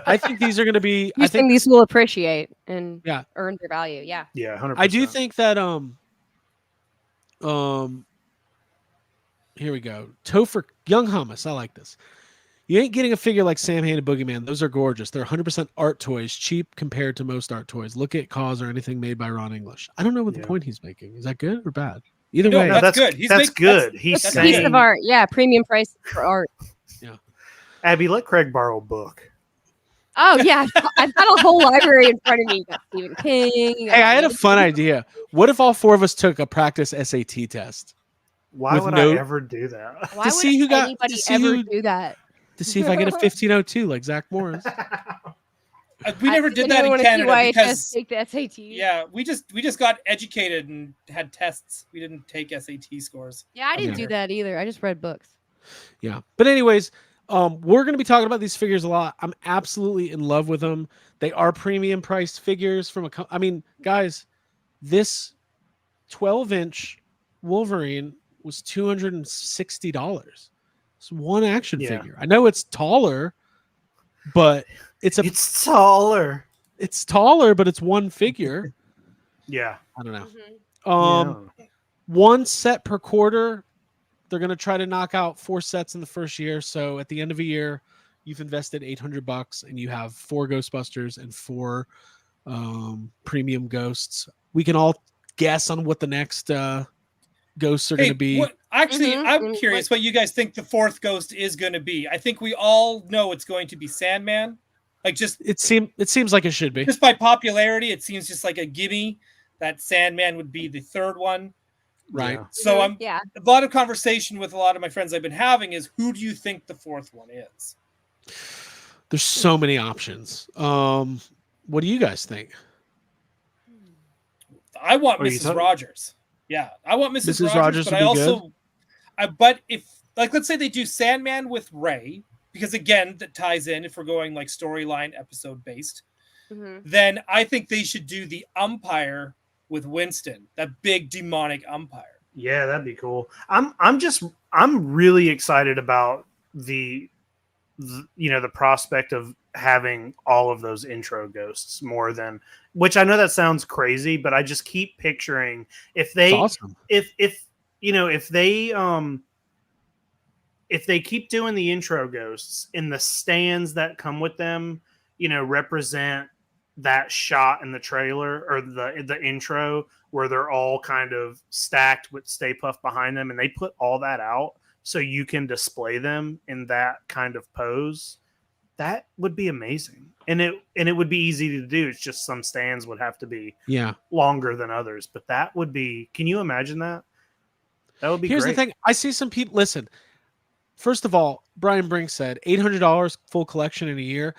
I think these are going to be. You I think these will appreciate and Yeah. earn their value. Yeah. Yeah, 100%. I do think that here we go. Topher Young Hummus. I like this. You ain't getting a figure like Sam Hain and Boogeyman. Those are gorgeous. They're 100% art toys, cheap compared to most art toys. Look at Cause or anything made by Ron English. I don't know what the Yeah. point he's making. Is that good or bad? Either No, way. No, that's good. He's that's good. He's It's a saying- piece of art. Yeah. Premium price for art. Abby, let Craig borrow a book. Oh yeah. I've got a whole library in front of me. You got Stephen King. you Hey, got I had a David fun Lynch. idea. What if all four of us took a practice SAT test Why With would no- I ever do that? Why to would see who got- anybody to see ever who- do that? to see if I get a 1502 like Zach Morris? We never did that in Canada because take the SAT. yeah, we just got educated and had tests. We didn't take SAT scores. Yeah, I didn't Yeah. do that either. I just read books. Yeah. But anyways, we're going to be talking about these figures a lot. I'm absolutely in love with them. They are premium priced figures from I mean, guys, this 12-inch Wolverine was $260. It's one action Yeah. figure. I know it's taller, but it's taller. taller, but it's one figure. Yeah. I don't know. Mm-hmm. Yeah. One set per quarter. They're going to try to knock out 4 sets in the first year. So at the end of a year, you've invested $800 and you have 4 Ghostbusters and 4 premium ghosts. We can all guess on what the next ghosts are going to be. Actually, Mhm, I'm and curious what you guys think the fourth ghost is going to be. I think we all know it's going to be Sandman. Like just It seems like it should be. by popularity, it seems just like a gimme that Sandman would be the third one. Right. Yeah. So I'm Yeah. a lot of conversation with a lot of my friends I've been having is who do you think the fourth one is? There's so many options. What do you guys think? I want What are you Mrs. talking- Rogers. Yeah, I want Mrs. Mrs. Rogers, Rogers but would I be also, but if like let's say they do Sandman with Ray, because again that ties in if we're going like storyline episode based, Mhm. then I think they should do the umpire with Winston, that big demonic umpire. Yeah, that'd be cool. I'm really excited about the the prospect of having all of those intro ghosts more than, which I know that sounds crazy, but I just keep picturing if they It's awesome. if they keep doing the intro ghosts and the stands that come with them, represent that shot in the trailer or the intro where they're all kind of stacked with Stay Puft behind them, and they put all that out so you can display them in that kind of pose. That would be amazing, and it would be easy to do. It's just some stands would have to be longer than others, but that would be. Can you imagine that? That would be. Here's great. the thing: I see some people. Listen, first of all, Brian Brink said $800 full collection in a year.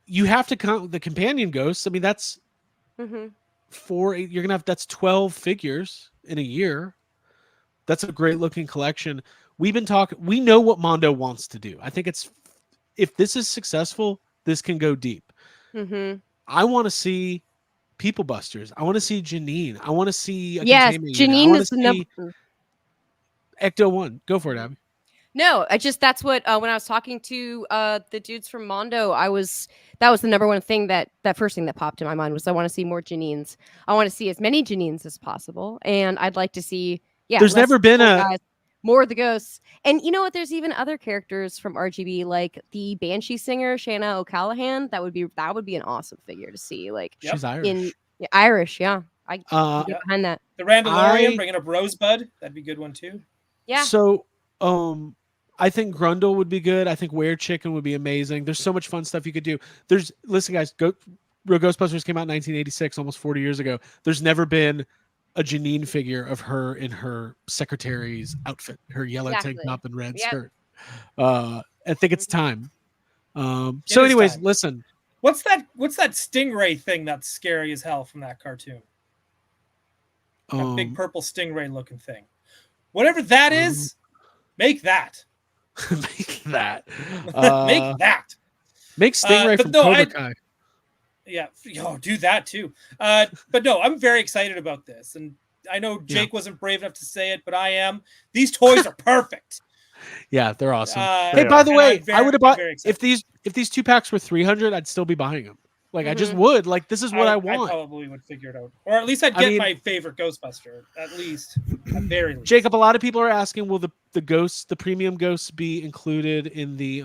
You have to count the companion ghosts. I mean, that's you're gonna have that's 12 figures in a year. That's a great looking collection. We've been talking. We know what Mondo wants to do. I think if this is successful, this can go deep. I want to see People Busters. I want to see Janine. I want to see Janine is the number. Ecto 1. Go for it, Abby. No, that's what when I was talking to the dudes from Mondo, that was the number one thing that first thing that popped in my mind was I want to see more Janines. I want to see as many Janines as possible, and I'd like to see There's never been more of the ghosts. And you know what? There's even other characters from RGB, like the Banshee singer Shanna O'Callahan. That would be an awesome figure to see. Like she's Irish. Irish, yeah. I get behind that. The Randalorian bringing up Rosebud, that'd be a good one too. Yeah. So, I think Grundle would be good. I think Were Chicken would be amazing. There's so much fun stuff you could do. Listen, guys, Real Ghostbusters came out in 1986, almost 40 years ago. There's never been a Janine figure of her in her secretary's outfit, her yellow tank top and red skirt. I think it's time. So anyways, listen. What's that stingray thing that's scary as hell from that cartoon? That big purple stingray looking thing. Whatever that is, make that. Make that. Make that. Make Stingray from Cobra Kai. Yeah, do that too. But no, I'm very excited about this, and I know Jake wasn't brave enough to say it, but I am. These toys are perfect. Yeah, they're awesome. Hey, by the way, I would have bought if these 2-packs were $300, I'd still be buying them. Like I just would. Like this is what I want. I probably would figure it out, or at least I'd get my favorite Ghostbuster. At least, at very least. Jacob, a lot of people are asking, will the premium ghosts be included in the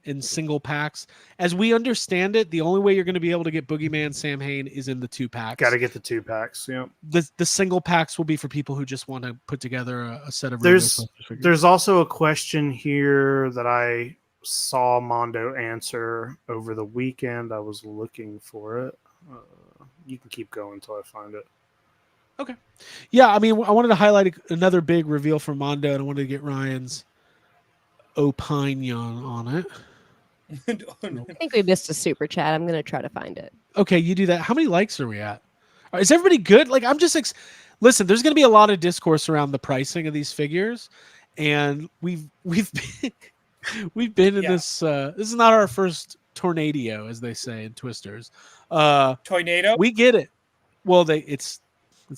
in single packs? As we understand it, the only way you're going to be able to get Boogeyman Sam Hain is in the 2-packs. Got to get the 2-packs. Yeah. The single packs will be for people who just want to put together a set of. There's also a question here that I saw Mondo answer over the weekend. I was looking for it. You can keep going until I find it. Okay. Yeah, I mean, I wanted to highlight another big reveal from Mondo, and I wanted to get Ryan's opinion on it. I think we missed a super chat. I'm going to try to find it. Okay, you do that. How many likes are we at? Is everybody good? Like, I'm just listen. There's going to be a lot of discourse around the pricing of these figures, and we've been in this. This is not our first tornado, as they say in Twisters. Tornado. We get it. Well, it's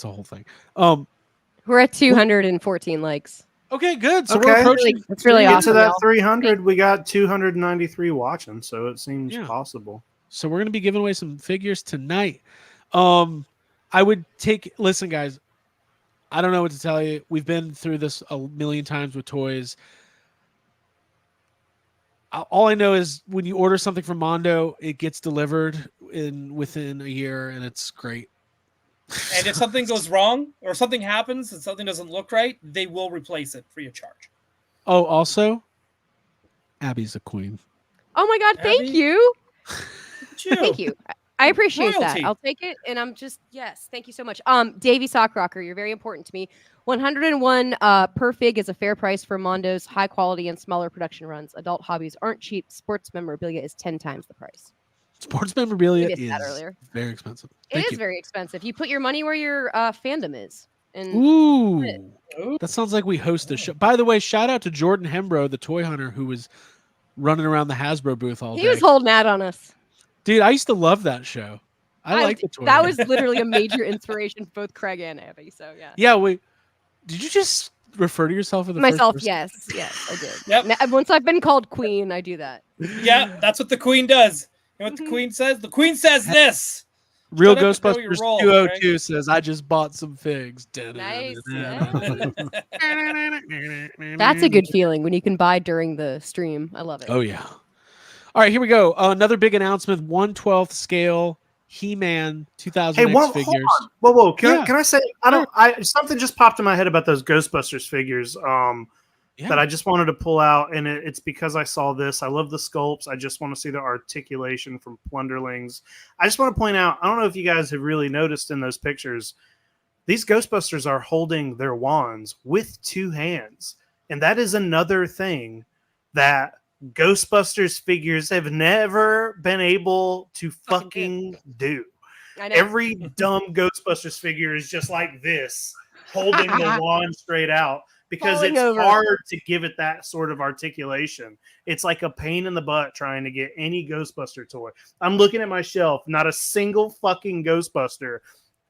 a whole thing. We're at 214 likes. Okay, good. So we're approaching. It's really awesome. Get to that 300. We got 293 watching, so it seems possible. So we're going to be giving away some figures tonight. I would listen, guys. I don't know what to tell you. We've been through this a million times with toys. All I know is when you order something from Mondo, it gets delivered within a year, and it's great. And if something goes wrong or something happens and something doesn't look right, they will replace it free of charge. Oh, also, Abby's a queen. Oh my God! Thank you. Thank you. I appreciate Royalty. that. I'll take it, and I'm just thank you so much. Davey Sockrocker, you're very important to me. 101 per fig is a fair price for Mondo's high quality and smaller production runs. Adult hobbies aren't cheap. Sports memorabilia is 10 times the price. Sports memorabilia is very expensive. It is very expensive. You put your money where your fandom is. And Ooh, that sounds like we host a show. By the way, shout out to Jordan Hembro, the toy hunter, who was running around the Hasbro booth all day. He was holding out on us. Dude, I used to love that show. I like the toy. That was literally a major inspiration for both Craig and Abby. So yeah. Yeah, did you just refer to yourself as myself? First yes, I did. Yep. Once I've been called queen, I do that. Yeah, that's what the queen does. You know what the queen says? The queen says this. Real Ghostbusters 202 says, "I just bought some figs." Nice. That's a good feeling when you can buy during the stream. I love it. Oh yeah. All right, here we go. Another big announcement: 1/12 scale He-Man 2000 figures. Whoa! Can I say? Something just popped in my head about those Ghostbusters figures. Yeah. that I just wanted to pull out, and it's because I saw this. I love the sculpts. I just want to see the articulation from Plunderlings. I just want to point out, I don't know if you guys have really noticed in those pictures, these Ghostbusters are holding their wands with 2 hands. And that is another thing that Ghostbusters figures have never been able to fucking do. I know. Every dumb Ghostbusters figure is just like this, holding the wand straight out, because Falling it's over. hard to give it that sort of articulation. It's like a pain in the butt trying to get any Ghostbuster toy. I'm looking at my shelf. Not a single fucking Ghostbuster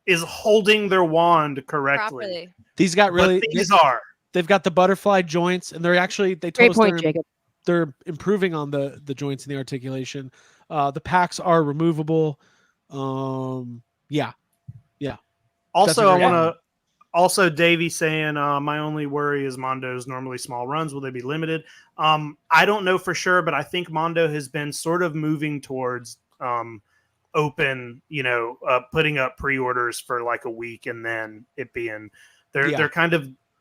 is holding their wand correctly. Properly. These got really. But these are. They've got the butterfly joints, and they're actually they Great told us point, Jacob. they're improving on the joints and the articulation. The packs are removable. Yeah. Also, I That's a great want to. Also, Davey saying, my only worry is Mondo's normally small runs. Will they be limited? I don't know for sure, but I think Mondo has been sort of moving towards open, putting up pre-orders for like a week and then it being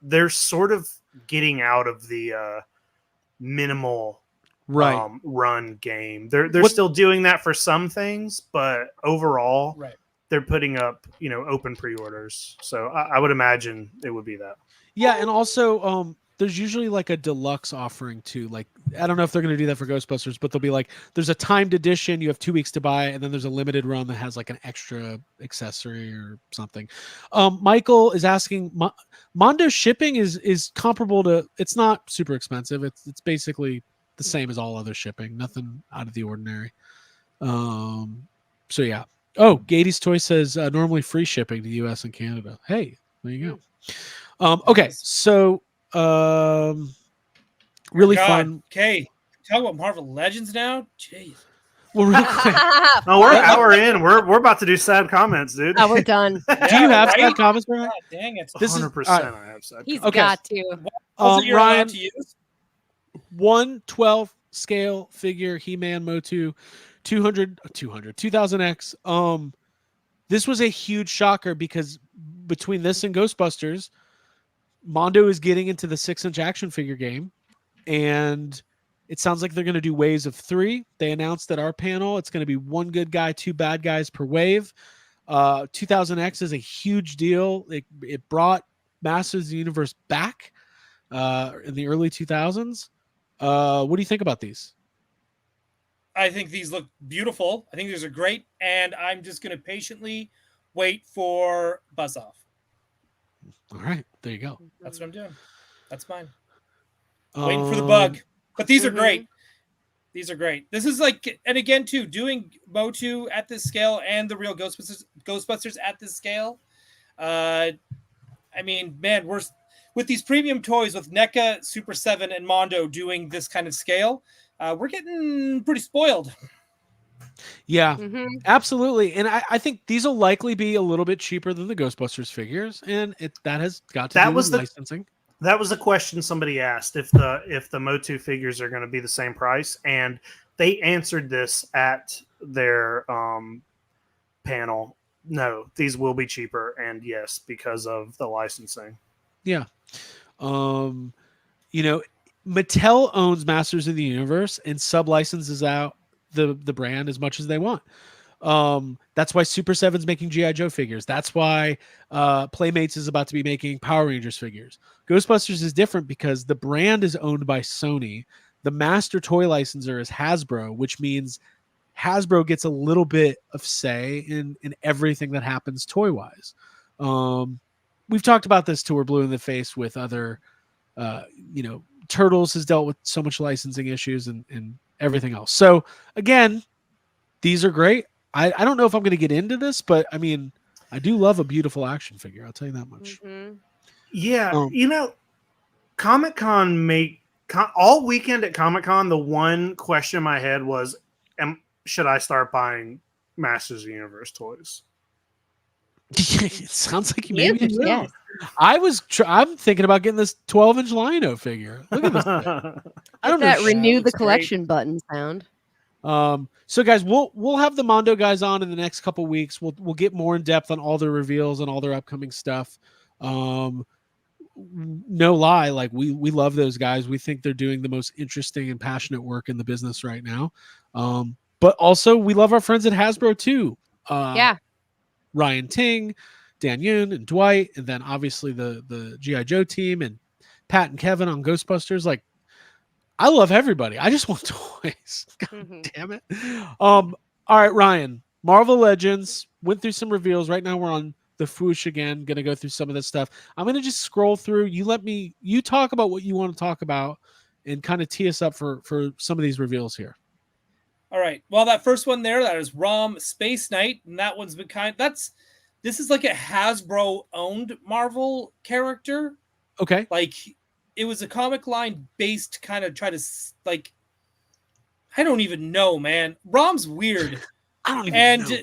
they're sort of getting out of the minimal run game. They're still doing that for some things, but overall, Right. they're putting up, open pre-orders. So I would imagine it would be that. Yeah, and also there's usually like a deluxe offering too. Like I don't know if they're going to do that for Ghostbusters, but they'll be like, there's a timed edition, you have 2 weeks to buy it, and then there's a limited run that has like an extra accessory or something. Michael is asking, Mondo shipping is comparable to, it's not super expensive. It's basically the same as all other shipping, nothing out of the ordinary. So yeah. Oh, Gady's Toy says normally free shipping to US and Canada. Hey, there you go. Okay, so really fun. Okay, talk about Marvel Legends now. Jeez. Well, really quick. Oh, we're an hour in. We're about to do sad comments, dude. Oh, we're done. Do you have right? sad comments, Brian? God dang it. This is 100%. all right. I have sad. He's Okay. got to. Also, you're Ryan, allowed to use. 1/12 scale figure He-Man MOTU 2000X. This was a huge shocker because between this and Ghostbusters, Mondo is getting into the 6-inch action figure game, and it sounds like they're going to do waves of 3. They announced at our panel it's going to be 1 good guy, 2 bad guys per wave. 2000X is a huge deal. It brought Masters of the Universe back in the early 2000s. What do you think about these? I think these look beautiful. I think these are great, and I'm just going to patiently wait for Buzz Off. All right, there you go. That's what I'm doing. That's mine. Waiting for the bug. But these are great. These are great. This is like, and again, too, doing MOTU at this scale and the real Ghostbusters at this scale. I mean, man, we're with these premium toys with NECA, Super 7, and Mondo doing this kind of scale. We're getting pretty spoiled. Yeah, Mhm. absolutely. And I think these will likely be a little bit cheaper than the Ghostbusters figures, and that has got to do with licensing. That was a question somebody asked, if the MOTU figures are going to be the same price, and they answered this at their panel. No, these will be cheaper, and yes, because of the licensing. Yeah. Mattel owns Masters of the Universe and sub-licenses out the brand as much as they want. That's why Super 7's making G.I. Joe figures. That's why Playmates is about to be making Power Rangers figures. Ghostbusters is different because the brand is owned by Sony. The master toy licensor is Hasbro, which means Hasbro gets a little bit of say in everything that happens toy-wise. We've talked about this till we're blue in the face with other, Turtles has dealt with so much licensing issues and everything else. So again, these are great. I don't know if I'm going to get into this, but I mean, I do love a beautiful action figure. I'll tell you that much. Mm-hmm. Yeah, Comic-Con all weekend at Comic-Con, the one question in my head was, should I start buying Masters of the Universe toys? It sounds like you maybe Yes, yes. I'm thinking about getting this 12-inch Lino figure. Look at this. I don't know. That renew the looks great. collection button sound. So guys, we'll have the Mondo guys on in the next couple weeks. We'll get more in depth on all their reveals and all their upcoming stuff. no lie, like we love those guys. We think they're doing the most interesting and passionate work in the business right now. But also we love our friends at Hasbro too. Yeah. Ryan Ting, Dan Yoon, and Dwight, and then obviously the G.I. Joe team and Pat and Kevin on Ghostbusters. Like, I love everybody. I just want toys. God damn it. All right, Ryan. Marvel Legends went through some reveals. Right now we're on the Foosh again. Gonna go through some of this stuff. I'm gonna just scroll through. You talk about what you want to talk about and kind of tee us up for some of these reveals here. All right. Well, that first one there, that is ROM Space Knight, and that one's been this is like a Hasbro owned Marvel character. Okay. Like, it was a comic line based kind of try to like, I don't even know, man. ROM's weird. I don't even know.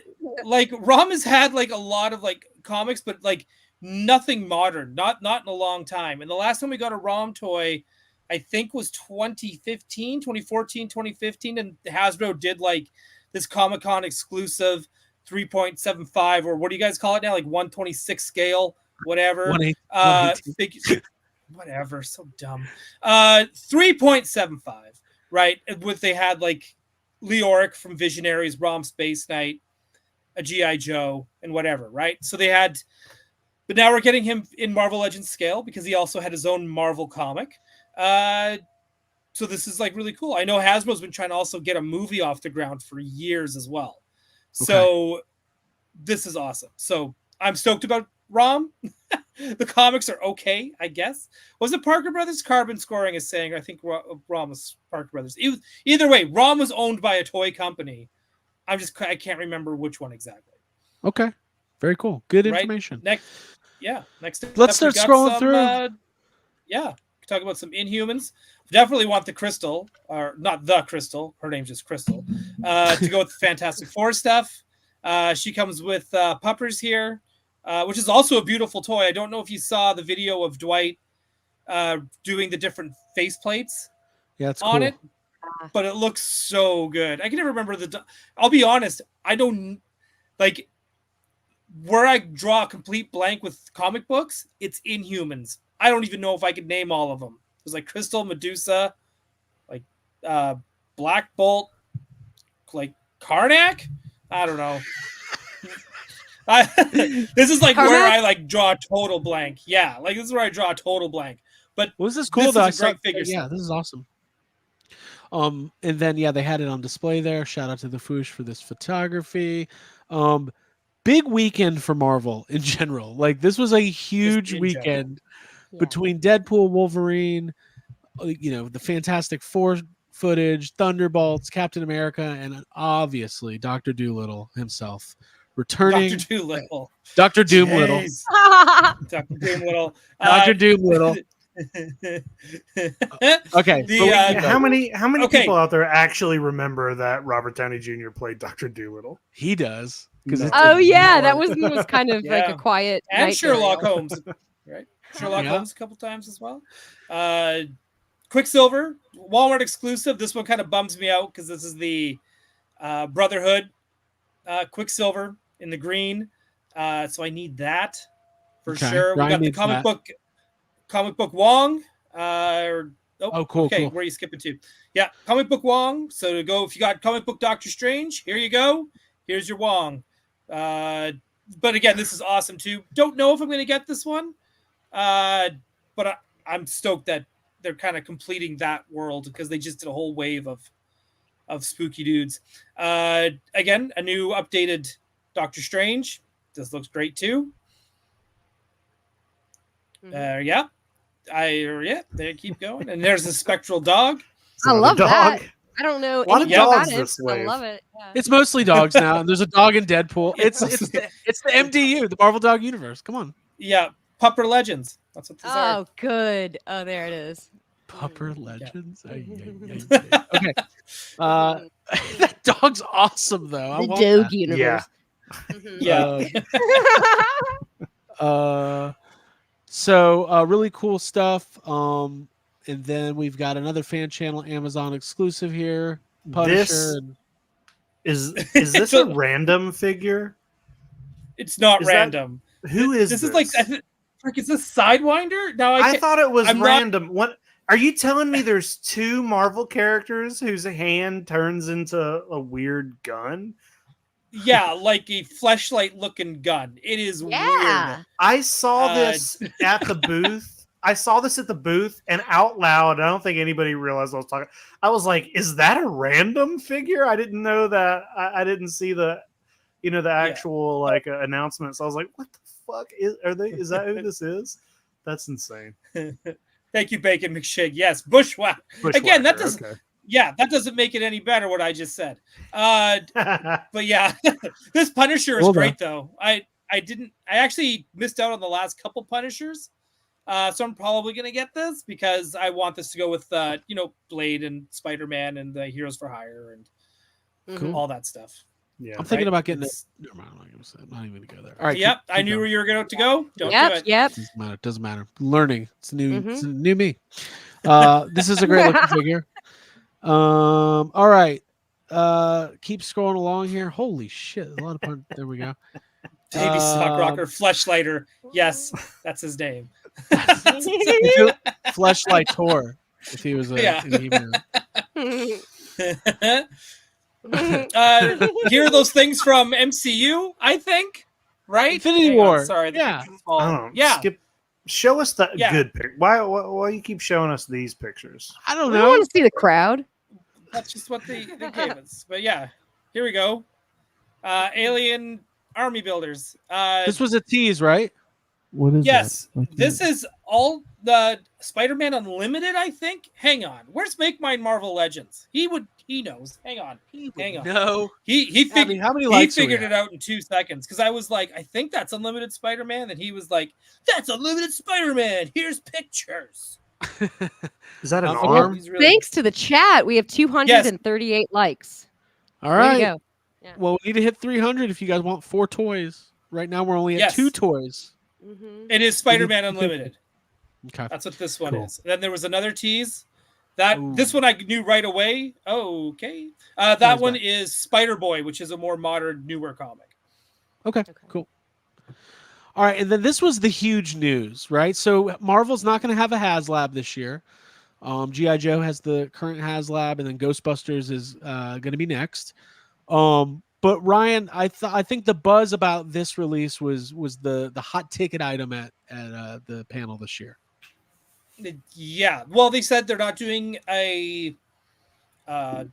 Like, ROM has had like a lot of like comics, but like nothing modern, not in a long time. And the last time we got a ROM toy, I think was 2014, 2015, and Hasbro did like this Comic-Con exclusive 3.75, or what do you guys call it now? Like 126 scale, whatever. 118. Whatever, so dumb. 3.75, right? They had like Leoric from Visionaries, ROM Space Knight, a G.I. Joe, and whatever, right? So they had, but now we're getting him in Marvel Legends scale because he also had his own Marvel comic. So this is like really cool. I know Hasbro's been trying to also get a movie off the ground for years as well. So this is awesome. So I'm stoked about ROM. The comics are okay, I guess. Was it Parker Brothers? Carbon Scoring is saying, I think ROM was Parker Brothers. Either way, ROM was owned by a toy company. I can't remember which one exactly. Okay. Very cool. Good information. Next. Let's start scrolling through. Talk about some Inhumans. Definitely want the Crystal, or not the Crystal. Her name's just Crystal. To go with the Fantastic Four stuff. She comes with puppers here, which is also a beautiful toy. I don't know if you saw the video of Dwight doing the different face plates. Yeah, it's on cool. it, but it looks so good. I can never remember I'll be honest. I don't like where I draw a complete blank with comic books. It's Inhumans. I don't even know if I could name all of them. There's like Crystal, Medusa, like Black Bolt, like Karnak. I don't know. This is like where I like draw a total blank. Yeah, like this is where I draw a total blank. But was this cool? This is a great figure. Yeah, this is awesome. And then they had it on display there. Shout out to the Foosh for this photography. Big weekend for Marvel in general. Like this was a huge weekend between Deadpool, Wolverine, the Fantastic Four footage, Thunderbolts, Captain America, and obviously Dr. Doolittle himself returning. Dr. Doolittle. Dr. Doomlittle. Dr. Doomlittle. Dr. Doomlittle. Okay. How many people out there actually remember that Robert Downey Jr. played Dr. Doolittle? He does. That was kind of like a quiet. And Sherlock Holmes, right? Sherlock Holmes a couple times as well. Quicksilver, Walmart exclusive. This one kind of bums me out because this is the Brotherhood Quicksilver in the green. So I need that for sure. We got the comic book Wong. Cool. Okay, where are you skipping to? Yeah, comic book Wong. So to go, if you got comic book Doctor Strange, here you go. Here's your Wong. But again, this is awesome too. Don't know if I'm going to get this one, but I'm stoked that they're kind of completing that world because they just did a whole wave of spooky dudes. Again, a new updated Doctor Strange. This looks great too. They keep going. And there's the spectral dog. I love that. I don't know anything about it. I love it. Yeah. It's mostly dogs now. And there's a dog in Deadpool. It's the MDU, the Marvel Dog Universe. Come on. Yeah, Pupper Legends. That's what this are. Oh, good. Oh, there it is. Pupper Legends. Yeah. Okay. That dog's awesome though. The Dog Universe. Yeah. So really cool stuff. And then we've got another fan channel Amazon exclusive here. Punisher. Is this a random figure? It's not random. Who is this? This Is like frick is this Sidewinder? Now I thought it was I'm not- random. What are you telling me? There's 2 Marvel characters whose hand turns into a weird gun. Yeah, like a fleshlight looking gun. It is Yeah. weird. I saw this at the booth. I saw this at the booth, and out loud, I don't think anybody realized I was talking. I was like, "Is that a random figure?" I didn't know that. I didn't see the, the actual like announcements. I was like, "What the fuck is that? Who this is?" That's insane. Thank you, Bacon McShig. Yes, Bushwhack. Again, that doesn't. Okay. Yeah, that doesn't make it any better. What I just said. But yeah, this Punisher is great though. I actually missed out on the last couple Punishers. So I'm probably gonna get this because I want this to go with Blade and Spider-Man and the Heroes for Hire and all that stuff. Yeah, I'm thinking about getting it. Never mind, I'm not even gonna go there. All right. Yep, I knew where you were going to go. Don't do it. Yep. Doesn't matter. Learning. It's new. It's a new me. This is a great looking figure. All right. Keep scrolling along here. Holy shit! A lot of there we go. Baby Sock Rocker Fleshlighter. Yes, that's his name. Fleshlight Tor. If he was a hear those things from MCU, I think, right? Infinity Hang War. on, sorry, Yeah. Skip. Show us the good pic. Why you keep showing us these pictures? I don't We know. want to see the crowd. That's just what they gave us. But yeah, here we go. Alien Army Builders. This was a tease, right? What is Yes, that? this is all the Spider-Man Unlimited, I think. Hang on. Where's Make Mine Marvel Legends? He knows. Hang on. No. He figured How many likes it out in 2 seconds because I was like, I think that's Unlimited Spider-Man. And he was like, that's Unlimited Spider-Man. Here's pictures. Is that an Okay. arm? He's really- Thanks to the chat, we have 238 likes. All There right. you go. Well, we need to hit 300 if you guys want 4 toys. Right now, we're only at Yes. 2 toys. It is Spider-Man Unlimited. Okay. That's what this one Cool. is. Then there was another tease. This one I knew right away. Oh, okay. Nice That one back. is Spider-Boy, which is a more modern, newer comic. Okay. Cool. All right, and then this was the huge news, right? So Marvel's not going to have a HasLab this year. GI Joe has the current HasLab, and then Ghostbusters is going to be next. But Ryan, I think the buzz about this release was the hot ticket item at the panel this year. Yeah. Well, they said they're not doing not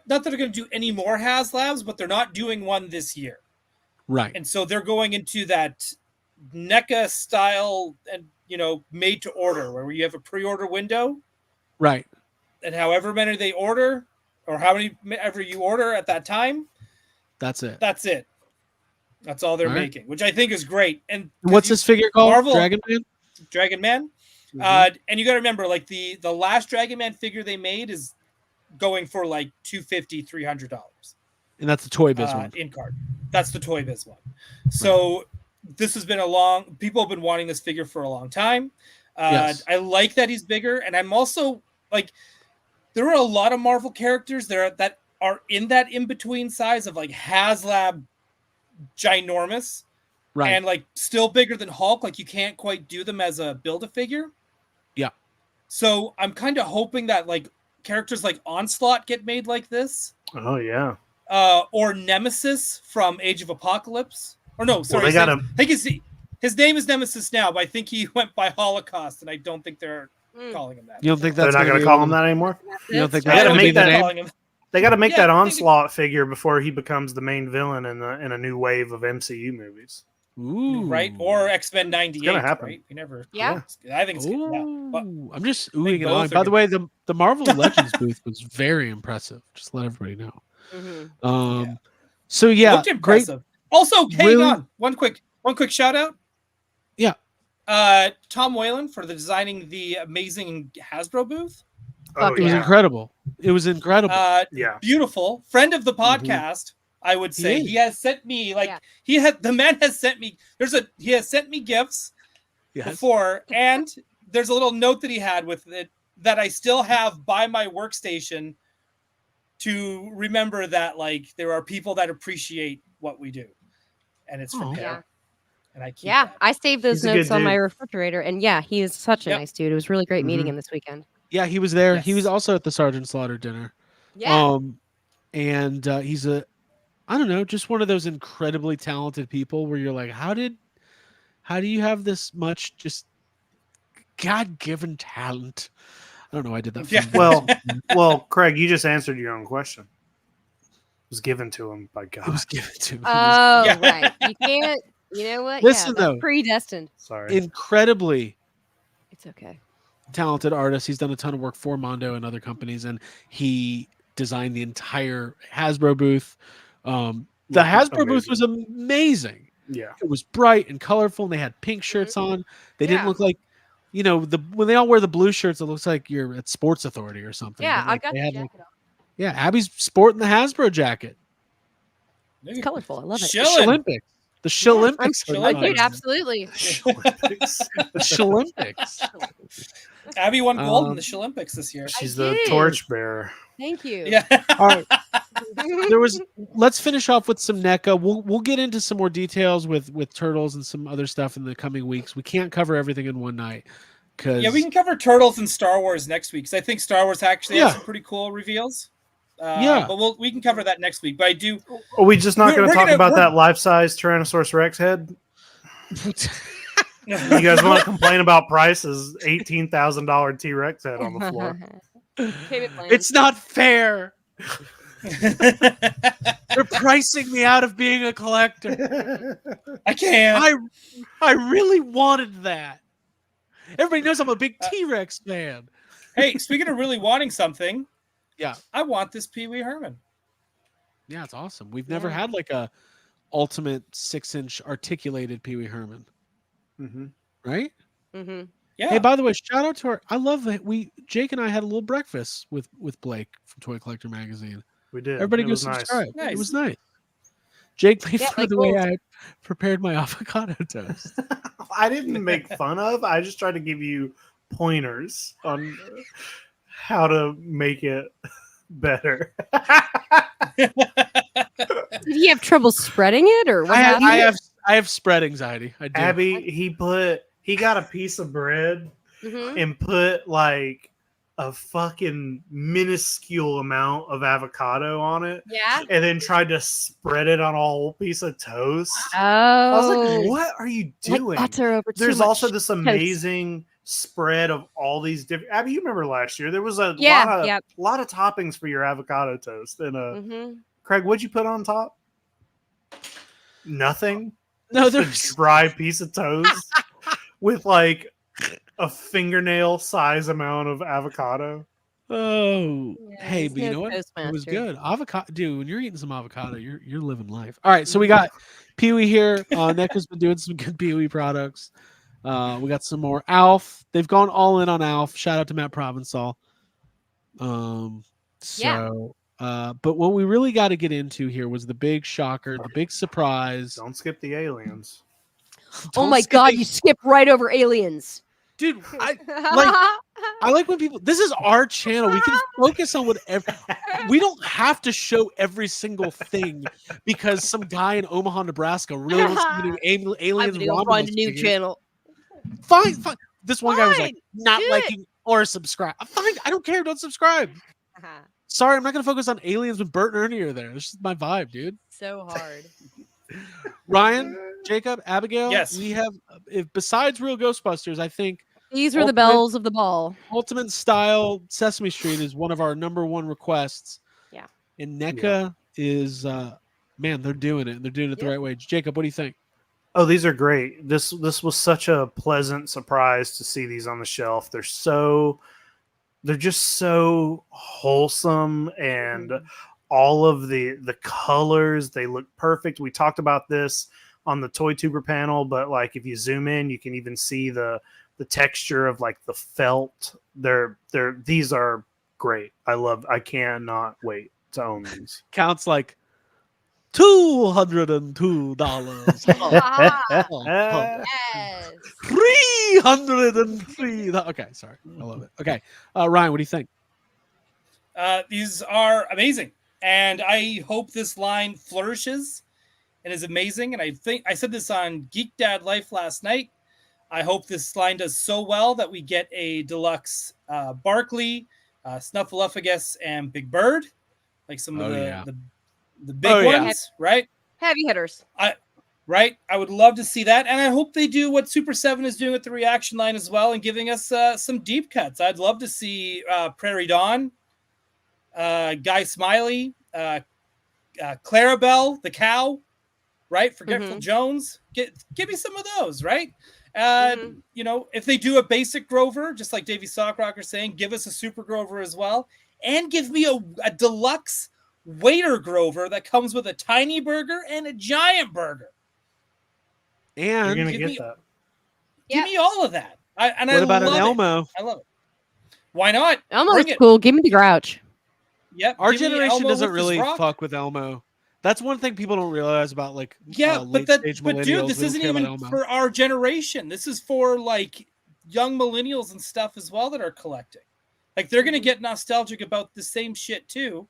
that they're going to do any more HasLabs, but they're not doing one this year. Right. And so they're going into that NECA style and made to order where you have a pre-order window. Right. And however many they order or how many ever you order at that time, That's it. that's it. That's all they're All right. making, which I think is great. And What's this figure called? Marvel- Dragon Man? Dragon Man. Mhm. And you got to remember, like the last Dragon Man figure they made is going for like $250, $300 And that's the Toy Biz one. in card. That's the Toy Biz one. So this has been people have been wanting this figure for a long time. Yes. I like that he's bigger, and I'm also like, there are a lot of Marvel characters that are in that in between size of like HasLab, ginormous, Right. and like still bigger than Hulk. Like you can't quite do them as a Build-A-Figure. Yeah. So I'm kind of hoping that like characters like Onslaught get made like this, Oh yeah. or Nemesis from Age of Apocalypse. Or no, sorry, they got I think his name is Nemesis now, but I think he went by Holocaust, and I don't think they're calling him that. You don't think They're that's not going to call him that anymore. You don't think I that's don't going to be think the they're name? calling him. They got to make Yeah, that I think Onslaught figure before he becomes the main villain in a new wave of MCU movies. Ooh. Right? Or X-Men 98. gonna happen. Right? We never. Yeah. I think it's good. Yeah. But Ooh. I'm just oohing and both awing. are By the good. way, the Marvel Legends booth was very impressive. Just let everybody know. Mhm. So yeah, looked great. impressive. Also, hang Really- on. One quick shout out. Yeah. Tom Whalen for designing the amazing Hasbro booth. Oh It was yeah. incredible. It was incredible. Yeah. Beautiful friend of the Mm-hmm. podcast. I would say is. he has sent me Yeah. the man has sent me. He has sent me gifts Yes. before, and there's a little note that he had with it that I still have by my workstation to remember that like there are people that appreciate what we do, and it's from Oh. him. Yeah. and I keep Yeah, that. I saved those He's a good notes on my dude. refrigerator, and yeah, he is such a Yep. nice dude. It was really great meeting Mhm. him this weekend. Yeah, he was there. He was Yes. also at the Sergeant Slaughter dinner. Yeah, And he's I don't know, just one of those incredibly talented people where you're like, how do you have this much just God-given talent? I don't know. I did that. Yeah. Well, Craig, you just answered your own question. It was given to him by God. it was given to me. oh Yeah. right. You can't. You know what? Listen, yeah, that's though. predestined. Sorry. Incredibly It's okay. talented artist. He's done a ton of work for Mondo and other companies, and he designed the entire Hasbro booth. The Hasbro booth was amazing. Yeah. It was bright and colorful, and they had pink shirts on. They didn't Yeah. look like, when they all wear the blue shirts, it looks like you're at Sports Authority or something. Yeah, But, I've got they the had, jacket on. yeah, Abby's sporting the Hasbro jacket. It's colorful. I love it. The Shillin'. Shillimpics. The Shillimpics. I'm are Shillimpics. Dude, nice. absolutely. The Shillimpics. Abby won gold in Um, the Olympics this year. She's I the did. torchbearer. Thank you. Yeah. All right. Let's finish off with some NECA. We'll get into some more details with Turtles and some other stuff in the coming weeks. We can't cover everything in one night because Yeah, we can cover Turtles and Star Wars next week because I think Star Wars actually has Yeah. some pretty cool reveals. Yeah. But we can cover that next week. But I do. Are we just not We're- going to we're talk gonna- about we're- that life-size Tyrannosaurus Rex head? You guys want to complain about prices? $18,000 T-Rex head on the floor. Payment plan. it's not fair. They're pricing me out of being a collector. I can't. I really wanted that. Everybody knows I'm a big T-Rex fan. Hey, speaking of really wanting something, Yeah. I want this Pee Wee Herman. Yeah, it's awesome. We've never Yeah. had like a ultimate 6-inch articulated Pee Wee Herman, Mm-hmm. right? Mm-hmm. Yeah. Hey, by the way, shout out to I love that Jake and I had a little breakfast with Blake from Toy Collector Magazine. We did. Everybody It go was nice. subscribe. Nice. It was nice. Jake made Yeah, fun of like the way gold. I prepared my avocado toast. I didn't make fun of. I just tried to give you pointers on how to make it better. Did he have trouble spreading it, or what happened? I have spread anxiety. I do. Abby, he got a piece of bread Mhm. and put like a fucking minuscule amount of avocado on it, Yeah. and then tried to spread it on a whole piece of toast. Oh. I was like, "What are you Like doing?" butter over too There's much also this toast. amazing spread of all these different. Abby, you remember last year there was a Yeah. Yep. lot of toppings for your avocado toast. And Mm-hmm. Craig, what'd you put on top? Nothing. No, A there's dry piece of toast with like a fingernail size amount of avocado. oh. Yeah, Hey, he's but you no know what? It was Toastmaster. good. Avocado, dude. When you're eating some avocado, you're living life. All right, so we got Pee Wee here. NECA's been doing some good Pee Wee products. We got some more Alf. They've gone all in on Alf. Shout out to Matt Provençal. But what we really got to get into here was the big shocker, the big surprise. Don't skip the aliens. Oh Don't my skip God! it. You skipped right over aliens. Dude, I like when people. This is our channel. We can focus on whatever. We don't have to show every single thing because some guy in Omaha, Nebraska, really wants to do I'm aliens. gonna go Romulus find a new figures. channel. Fine. This one guy was like, Fine, not do it. liking or subscribe. Fine. I don't care. Don't subscribe. Sorry, I'm not gonna focus on aliens when Bert and Ernie are there. This is my vibe, dude. So hard. Ryan, Jacob, Abigail. Yes. We have. If besides Real Ghostbusters, I think These were the Ultimate- bells of the ball. Ultimate Style Sesame Street is one of our number one requests. Yeah. And NECA is man, they're doing it. And they're doing it the Yep. right way. Jacob, what do you think? Oh, these are great. This was such a pleasant surprise to see these on the shelf. They're just so wholesome, and all of the colors, they look perfect. We talked about this on the Toy Tuber panel, but like if you zoom in, you can even see the texture of like the felt. These are great. I cannot wait to own these. Counts like $202. Yes. 303. Okay, sorry. I love it. Okay. Ryan, what do you think? These are amazing, and I hope this line flourishes and is amazing. And I think I said this on Geek Dad Life last night. I hope this line does so well that we get a deluxe Barkley, Snuffleupagus, and Big Bird, like some of the big ones, right? Heavy hitters. Right. I would love to see that. And I hope they do what Super 7 is doing with the reaction line as well and giving us some deep cuts. I'd love to see Prairie Dawn, Guy Smiley, Clarabelle, the cow, right? Forgetful Jones. Give me some of those, right? You know, if they do a basic Grover, just like Davey Sockrocker saying, give us a super Grover as well. And give me a deluxe waiter Grover that comes with a tiny burger and a giant burger. You're And gonna get that. Give me all of that. what about an Elmo? I love it. Why not? Elmo's cool. Give me the Grouch. Yep. Our give me generation Elmo doesn't with his really rock. fuck with Elmo. That's one thing people don't realize about like but late stage dude, millennials. this We don't isn't care about even Elmo. for our generation. This is for like young millennials and stuff as well that are collecting. Like they're gonna get nostalgic about the same shit too,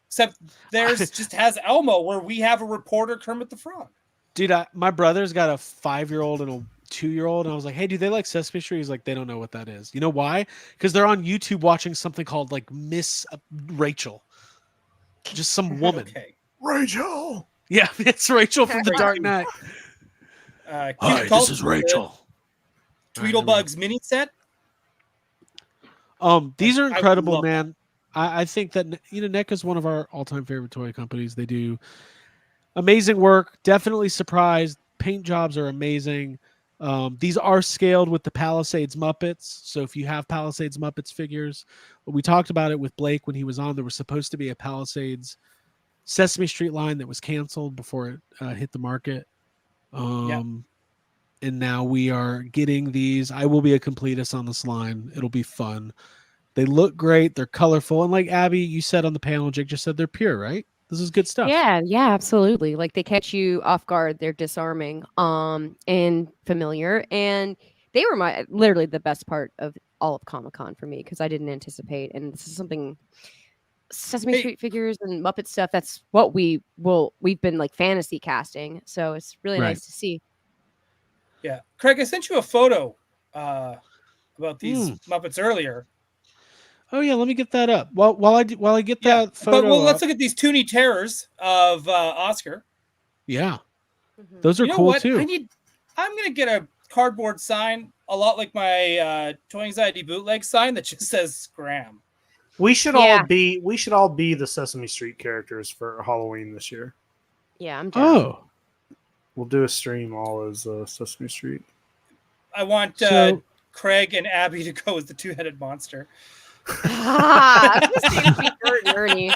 except theirs just has Elmo, where we have a reporter Kermit the Frog. Dude, my brother's got a 5-year-old and a 2-year-old, and I was like, "Hey, do they like Sesame Street?" He's like, "They don't know what that is." You know why? Because they're on YouTube watching something called like Miss Rachel, just some woman. Okay. Rachel. Yeah, it's Rachel from The Dark Knight. Cute Cult, Rachel. Tweedlebugs mini set. These are I would incredible, love man. I think that NECA is one of our all-time favorite toy companies. They do amazing work. Definitely surprised. Paint jobs are amazing. These are scaled with the Palisades Muppets. So if you have Palisades Muppets figures, we talked about it with Blake when he was on. There was supposed to be a Palisades Sesame Street line that was canceled before it hit the market. And now we are getting these. I will be a completist on this line. It'll be fun. They look great. They're colorful. And like Abby, you said on the panel, Jake just said they're pure, right? This is good stuff. Yeah, absolutely. Like they catch you off guard. They're disarming, and familiar. And they were literally the best part of all of Comic-Con for me because I didn't anticipate. And this is something Sesame Street figures and Muppet stuff. That's what we've been like fantasy casting. So it's really nice to see. Yeah, Craig, I sent you a photo about these Muppets earlier. Oh yeah, let me get that up. While I get that photo. But let's look at these Toonie Terrors of Oscar. Yeah, those are you know cool what? too. I'm gonna get a cardboard sign, a lot like my Toy Anxiety bootleg sign that just says "Scram." We should all be the Sesame Street characters for Halloween this year. Yeah, I'm down. Oh, we'll do a stream all as Sesame Street. I want Craig and Abby to go as the two-headed monster. Ernie.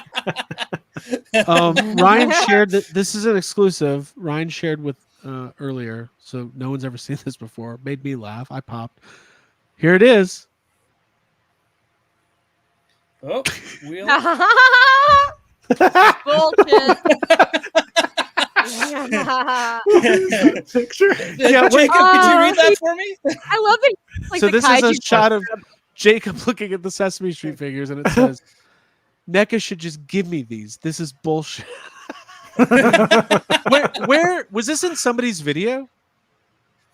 Ryan shared that this is an exclusive. Ryan shared with earlier, so no one's ever seen this before. Made me laugh. I popped. Here it is. Oh, wheel. Bullshit. Picture. Yeah, Jacob, could you read that for me? I love it. Like so the this is a kaiju shot of Jacob looking at the Sesame Street figures, and it says, "NECA should just give me these. This is bullshit." where was this in somebody's video?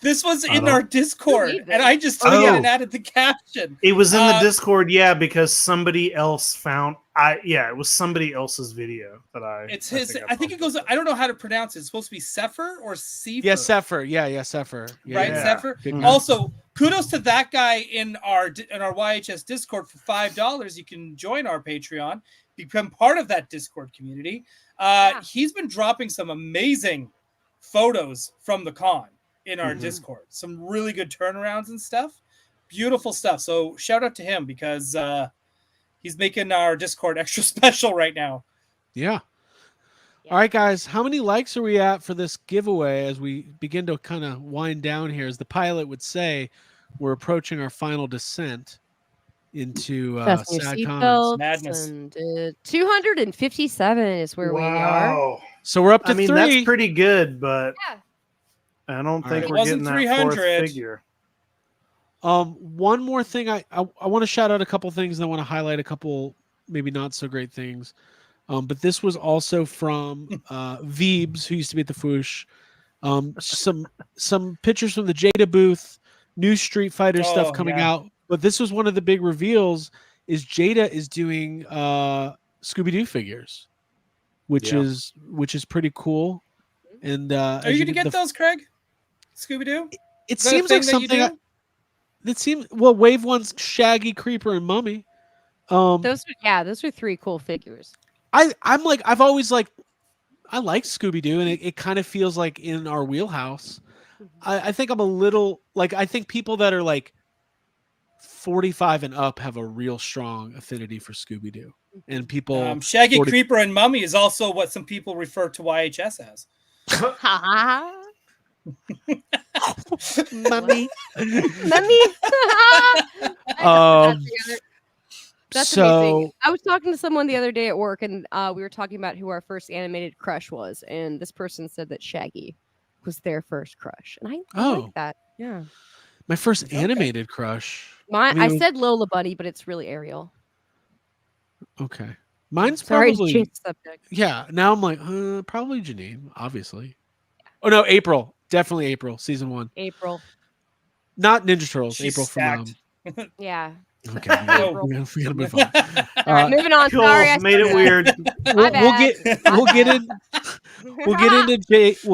This was in our Discord, and I just took it and added the caption. It was in the Discord, because somebody else found. It was somebody else's video that I. It's his. I think it goes. I don't know how to pronounce it. It's supposed to be Sefer or Sefer. Yeah, Sefer. Yeah, Sefer. Yeah, right, Sefer. Mm-hmm. Also, kudos to that guy in our YHS Discord for $5. You can join our Patreon, become part of that Discord community. He's been dropping some amazing photos from the con in our Discord. Some really good turnarounds and stuff. Beautiful stuff. So shout out to him because he's making our Discord extra special right now. Yeah. All right, guys. How many likes are we at for this giveaway as we begin to kind of wind down here? As the pilot would say, we're approaching our final descent into sad comments. Madness. And, 257 is where we are. So we're up to 3. That's pretty good, but I don't think we're getting that 300. fourth figure. One more thing, I want to shout out a couple things, and I want to highlight a couple maybe not so great things. But this was also from Veebs, who used to be at the Foosh. Some pictures from the Jada booth, new Street Fighter stuff coming out. But this was one of the big reveals: is Jada is doing Scooby-Doo figures, which is pretty cool. And are you gonna get those, Craig? Scooby-Doo? It seems like something. It seems Wave One's Shaggy, Creeper, and Mummy. Those are 3 cool figures. I've always I like Scooby-Doo, and it kind of feels like in our wheelhouse. I think I'm a little I think people that are 45 and up have a real strong affinity for Scooby-Doo, and people Shaggy, Creeper, and Mummy is also what some people refer to YHS as. Mummy. That's amazing. I was talking to someone the other day at work, and we were talking about who our first animated crush was, and this person said that Shaggy was their first crush, and I like that. Yeah, my first animated crush. I said Lola Bunny, but it's really Ariel. Okay, mine's Sorry probably to change the subject. Yeah, now I'm probably Janine, obviously. Oh no, April, definitely April, season 1. April, not Ninja Turtles. She's April stacked. from yeah. Okay, we gotta move on. All right, moving on. Cool. Sorry, I Made it weird. My bad. We'll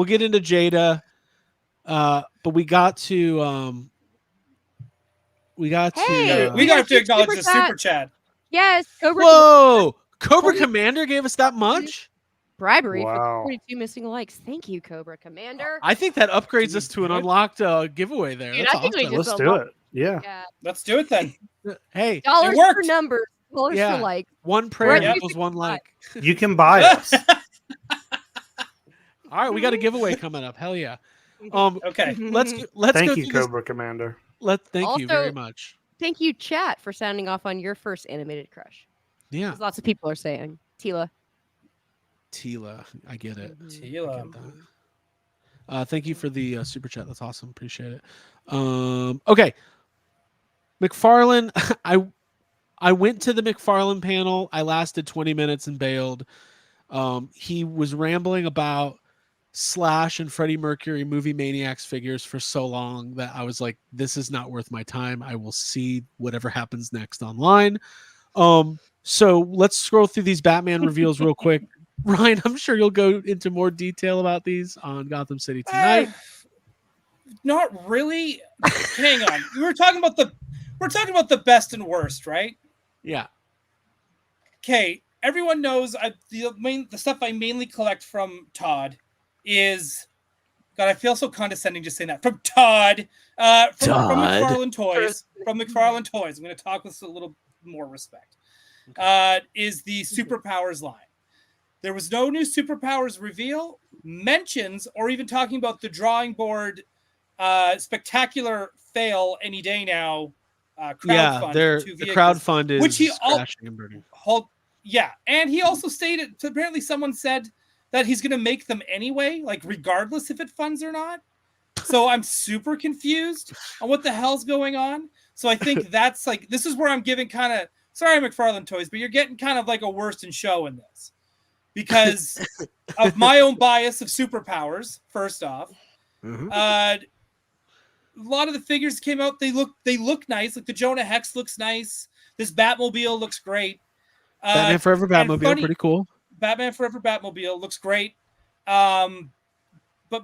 get into Jada, but we got to we got to acknowledge the super chat. Yes, Cobra. Whoa, Cobra Commander gave us that much bribery for 42 missing likes. Thank you, Cobra Commander. I think that upgrades us to an unlocked giveaway there. Dude, That's I think awesome. Let's do it. Yeah. Let's do it then. Hey, dollars for numbers, dollars for likes. One prayer We're at equals one like. You can buy us. All right, we got a giveaway coming up. Hell yeah. Okay. Let's Thank go you, through Cobra Commander. Thank you very much. Thank you, chat, for sounding off on your first animated crush. Yeah. Lots of people are saying Tila. I get it. Tila. Thank you for the super chat. That's awesome. Appreciate it. Okay. McFarlane, I went to the McFarlane panel. I lasted 20 minutes and bailed. He was rambling about Slash and Freddie Mercury Movie Maniacs figures for so long that I was like, this is not worth my time. I will see whatever happens next online. So let's scroll through these Batman reveals real quick. Ryan, I'm sure you'll go into more detail about these on Gotham City tonight. Not really. Hang on. We're talking about the best and worst, right? Yeah. Okay. Everyone knows the stuff I mainly collect from Todd is, God, I feel so condescending just saying that. From Todd. From McFarlane Toys. From McFarlane Toys. I'm going to talk with a little more respect. Is the Superpowers line. There was no new Superpowers reveal, mentions, or even talking about the drawing board spectacular fail any day now. Crowdfund. The crowdfund is which he crashing and burning. And he also stated, apparently someone said that he's going to make them anyway, regardless if it funds or not. So I'm super confused on what the hell's going on. So I think that's this is where I'm giving kind of, sorry, McFarlane Toys, but you're getting kind of a worst in show in this. Because of my own bias of Superpowers, first off. Mm-hmm. A lot of the figures came out, they look nice. The Jonah Hex looks nice. This Batmobile looks great. Batman Forever Batmobile, pretty cool. Batman Forever Batmobile looks great. But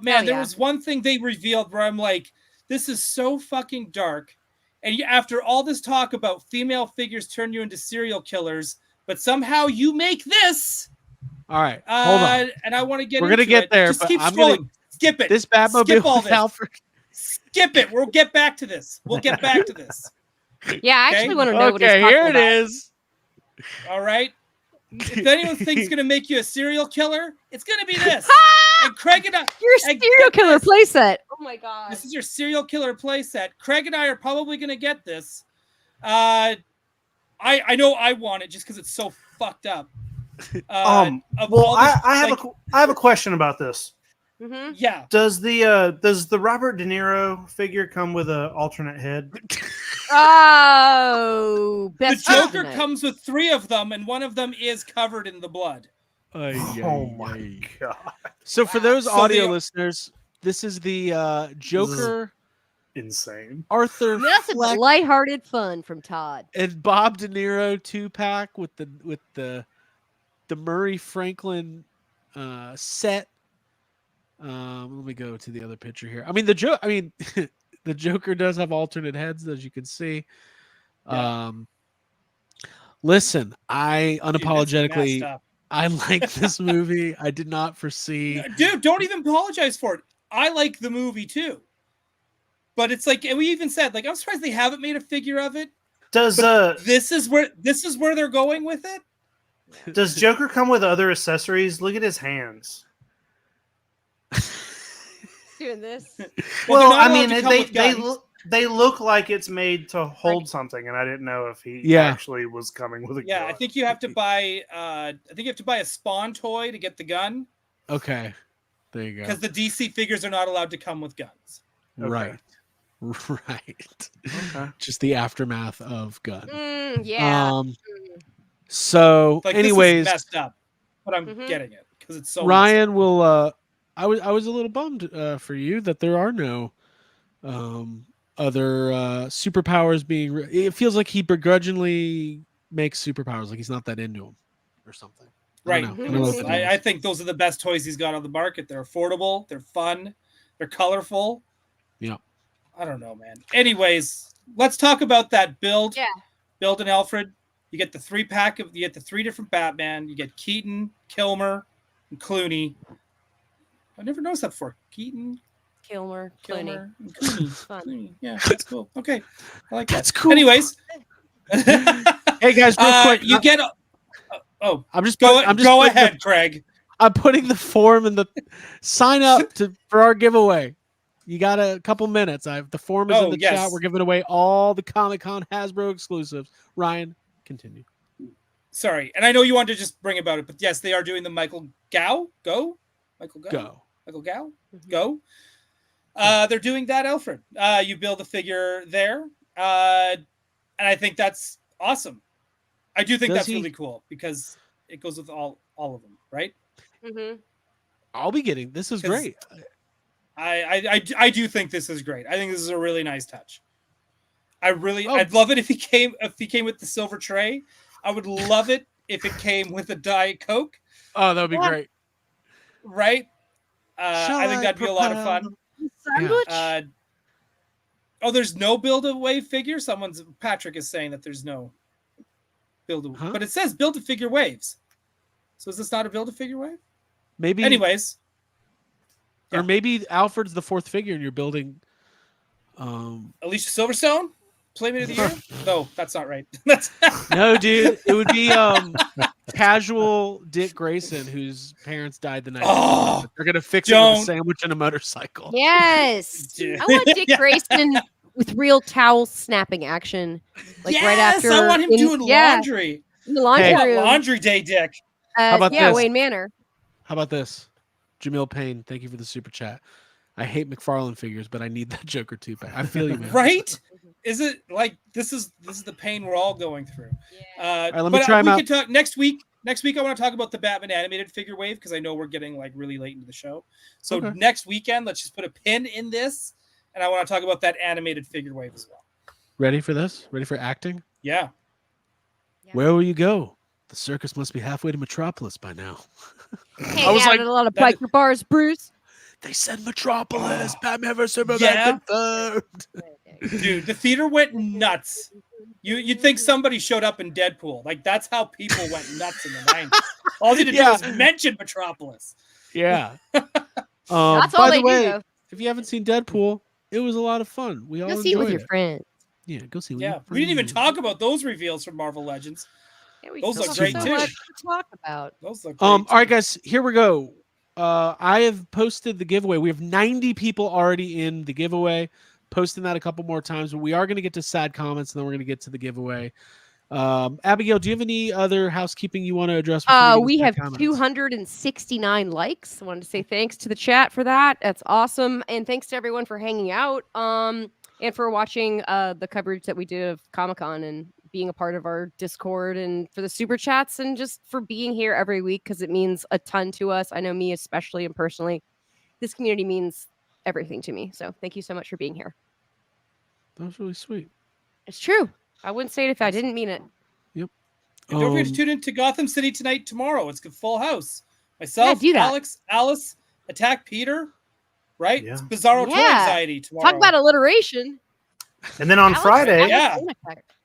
man, there was one thing they revealed where I'm like, this is so fucking dark. And after all this talk about female figures turn you into serial killers, but somehow you make this. All right, hold on. And I want to get. We're gonna get there. Just keep scrolling. Skip it. This Batmobile Skip all this. Alfred. Skip it. We'll get back to this. Yeah, I actually want to know what he's talking talking about. Here it is. All right. If anyone thinks it's gonna make you a serial killer, it's gonna be this. And Craig and I, your serial killer playset. Oh my god. This is your serial killer playset. Craig and I are probably gonna get this. I know I want it just because it's so fucked up. I have a question about this. Mm-hmm. Yeah. Does the Robert De Niro figure come with an alternate head? Oh, the Joker comes with 3 of them, and one of them is covered in the blood. Oh my god! So for Wow. those So audio the- listeners, this is the Joker, Insane. Arthur Nothing but Fleck, lighthearted fun from Todd. and Bob De Niro 2-pack with the Murray Franklin set. Let me go to the other picture here. I mean the Joker does have alternate heads, as you can see. Yeah. Listen, I Dude, it's unapologetically messed up. I like this movie. I did not foresee. Dude, don't even apologize for it. I like the movie too. But it's like, and we even said, like, I'm surprised they haven't made a figure of it. Does This is where they're going with it. does Joker come with other accessories? Look at his hands. Doing this. Well, Well, they're not I allowed mean, to come with guns. they look like it's made to hold something, and I didn't know if he Yeah. actually was coming with a Yeah, gun. I think you have to buy. I think you have to buy a Spawn toy to get the gun Okay, there you go. because the DC figures are not allowed to come with guns. Right, right. Okay. Just the aftermath of Gun. Yeah. So, Like, anyways, this is messed up, but I'm Mhm. getting it because it's so. Ryan will. I was a little bummed for you that there are no other superpowers being. It feels like he begrudgingly makes superpowers, like he's not that into them or something. Right. I don't know what that I is. think those are the best toys he's got on the market. They're affordable. They're fun. They're colorful. Yeah. I don't know, man. Anyways, let's talk about that build. Yeah. Build and Alfred. You get the 3-pack of. You get the 3 different Batman. You get Keaton, Kilmer, and Clooney. I never noticed that before. Keaton, Kilmer. Kilmer, and Clooney. Fun. Clooney. Yeah, that's cool. Okay, I like That's that. cool. Anyways, Hey guys, real quick. you get. I'm just Go I'm just go putting the- ahead, Craig. I'm putting the form in the sign up for our giveaway. You got a couple minutes. The form is in the chat. We're giving away all the Comic-Con Hasbro exclusives. Ryan, continue. Sorry, and I know you wanted to just bring about it, but yes, they are doing the Michael Gow. Go. Michael Gow. Go. They're doing that, Alfred. You build a figure there, and I think that's awesome. I do think Does that's he? really cool because it goes with all of them, right? Mm-hmm. I'll be getting this is 'Cause great. I do think this is great. I think this is a really nice touch. Oh. I'd love it if he came with the silver tray. I would love it if it came with a Diet Coke, Oh, that would be Yeah. great. right? I think that'd be a lot of fun. Sandwich. There's no build-a-wave figure. Patrick is saying that there's no Huh? but it says build-a-figure waves. So is this not a build-a-figure wave? Maybe Anyways, or maybe Alfred's the fourth figure and you're building Alicia Silverstone, Playmate of the Year. No, that's not right. That's no, dude. It would be casual Dick Grayson, whose parents died the night. Oh, before. They're gonna fix it with don't. a sandwich and a motorcycle. Yes. Dude. I want Dick Grayson with real towel snapping action. Like right after. I want him doing laundry. In the laundry Hey. room. Laundry day, Dick. How about yeah, this? Wayne Manor. How about this? Jamil Payne, thank you for the super chat. I hate McFarlane figures, but I need that Joker 2-pack. I feel you, man. Right? Is it like this is the pain we're all going through? right, let me But try 'em we out. can talk next week. Next week, I want to talk about the Batman animated figure wave because I know we're getting like really late into the show. So Okay. next weekend, let's just put a pin in this, and I want to talk about that animated figure wave as well. Ready for this? Ready for acting? Yeah. Where will you go? The circus must be halfway to Metropolis by now. Hang I was out like, at a lot of that is- biker bars, Bruce. They said Metropolis. Batman vs Superman Yeah. confirmed. Dude, the theater went nuts. You'd think somebody showed up in Deadpool. Like that's how people went nuts in the 90s. All you had to Yeah. do was mention Metropolis. Yeah. That's all by they the way, do, though. if you haven't seen Deadpool, it was a lot of fun. We all Go see it with enjoyed your friends. Yeah, go see. it with Yeah, your we didn't even friends. talk about those reveals from Marvel Legends. Yeah, we Those still look have great, so too. much to talk about. Those look All great, right, too. guys, here we go. I have posted the giveaway. We have 90 people already in the giveaway. Posting that a couple more times, but we are going to get to sad comments, and then we're going to get to the giveaway. Abigail, do you have any other housekeeping you want to address? before We get have to sad comments? 269 likes. I wanted to say thanks to the chat for that. That's awesome. And thanks to everyone for hanging out. And for watching the coverage that we did of Comic-Con and being a part of our Discord and for the super chats and just for being here every week because it means a ton to us. I know me especially and personally. This community means everything to me. So thank you so much for being here. That was really sweet. It's true. I wouldn't say it if I didn't mean it. Yep. And don't forget to tune in to Gotham City tonight, tomorrow. It's a full house. Myself, do that. Alex, Alice, Attack Peter, right? Yeah. It's Bizarro Toy Yeah. Anxiety tomorrow. Talk about alliteration. And then on Alex, Friday, Yeah.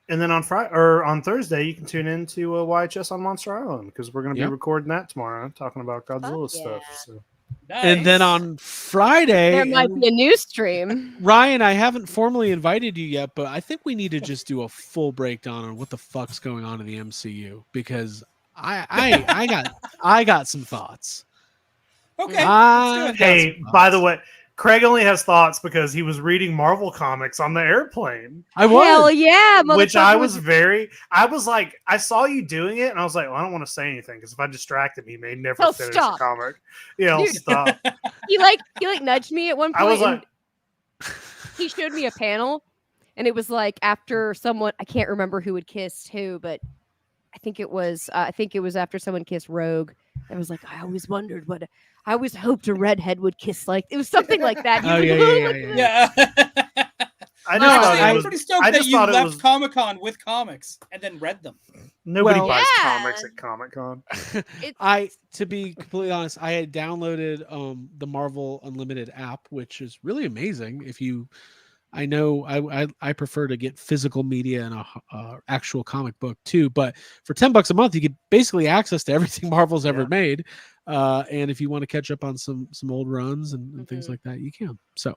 and then on Friday or on Thursday, you can tune in to YHS on Monster Island because we're going to Yep. be recording that tomorrow, talking about Godzilla yeah. stuff. So. And then Nice. on Friday, There might be a new stream. Ryan, I haven't formally invited you yet, but I think we need to just do a full breakdown on what the fuck's going on in the MCU because I got some thoughts. Okay. I let's do it. got Hey, some by the thoughts. way, Craig only has thoughts because he was reading Marvel comics on the airplane, I was. Hell yeah, which I motherfucker was like, I saw you doing it, and I was like, well, I don't want to say anything because if I distract him, he may never He'll finish stop. the comic. Yeah, he'll Dude. stop. He like nudged me at one point. I was and like, he showed me a panel, and it was like after someone I can't remember who had kissed who, but I think it was after someone kissed Rogue. I was like, I always wondered what I always hoped a redhead would kiss like. It was something like that. He Oh, was yeah, like, yeah. Yeah. I No, just thought Actually, it I'm was, pretty stoked I that just you thought it left was- Comic-Con with comics and then read them. nobody Well- buys Yeah. comics at Comic Con. It's- To be completely honest, I had downloaded the Marvel Unlimited app, which is really amazing. If you, I know I prefer to get physical media and a actual comic book too, but for $10 a month, you get basically access to everything Marvel's ever Yeah. made. And if you want to catch up on some old runs and things Mhm. like that, you can. So,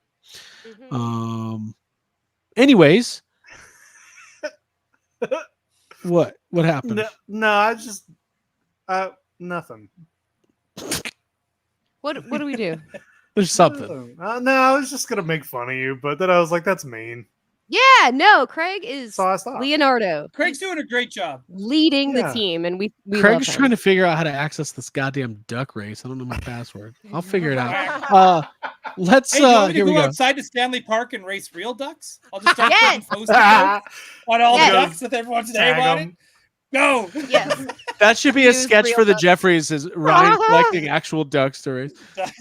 Mhm. anyways, what happened? No, I just nothing. What do we do? There's something. No, I was just gonna make fun of you, but then I was like, that's mean. Yeah, no, Craig is So I stopped. Leonardo. Craig's doing a great job. Leading Yeah. the team, and we Craig's love trying him. to figure out how to access this goddamn duck race. I don't know my password. I'll figure it out. Let's Hey, do you want me here to we go go. outside to Stanley Park and race real ducks? I'll just start Yes. putting post-it notes on all Yes. the ducks with everyone's name Tag on 'em. it. Go. Yes. That should be a Use sketch real for the ducks. Jeffries is Ryan collecting actual duck stories.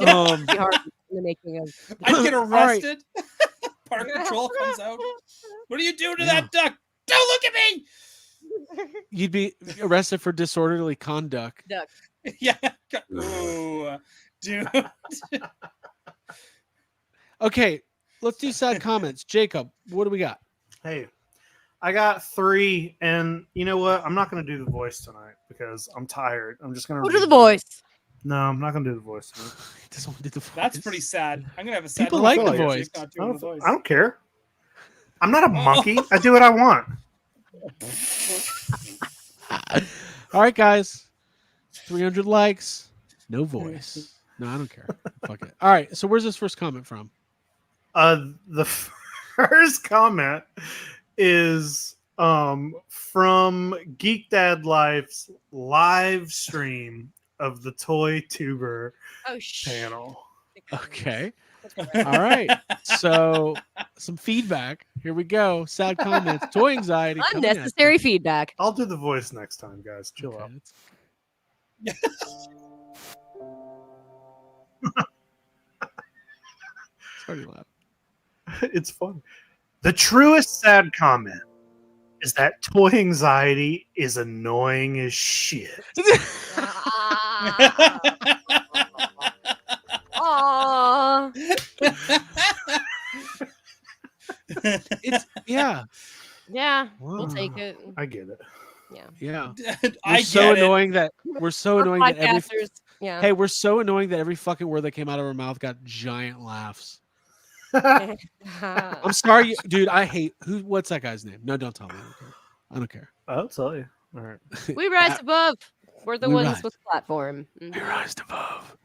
Um, Be hard in the making of. I get All right. arrested. Park patrol comes out. What are you doing to Yeah. that duck? Don't look at me. You'd be arrested for disorderly conduct. Duck. Yeah. Ooh, dude. Okay, let's do sad comments. Jacob, what do we got? Hey, I got 3, and you know what? I'm not gonna do the voice tonight because I'm tired. I'm just gonna Go to read the them. voice. No, I'm not gonna do the voice tonight. He doesn't want to do the voice. That's pretty sad. I'm gonna have a sad. People moment like the if voice. Jake's not I doing don't, the voice. I don't care. I'm not a monkey. I do what I want. All right, guys. 300 likes. No voice. No, I don't care. Fuck it. All right. So where's this first comment from? The first comment is from Geek Dad Life's live stream of the Toy Tuber Oh shit. panel. Okay. All right. So some feedback. Here we go. Sad comments. Toy anxiety. coming at you. Unnecessary feedback. I'll do the voice next time, guys. Chill Okay, out. Sorry to laugh. It's fun. The truest sad comment is that toy anxiety is annoying as shit. Aww. It's yeah. Yeah, we'll Wow. take it. I get it. Yeah. I We're get so it. annoying that we're so We're annoying that every podcasters. Yeah. hey, we're so annoying that every fucking word that came out of our mouth got giant laughs. I'm sorry, dude. I hate what's that guy's name? No, don't tell me. I don't care. I'll tell you. All right. We rise above. We're the We ones rise. with platform. Mhm. We rise above.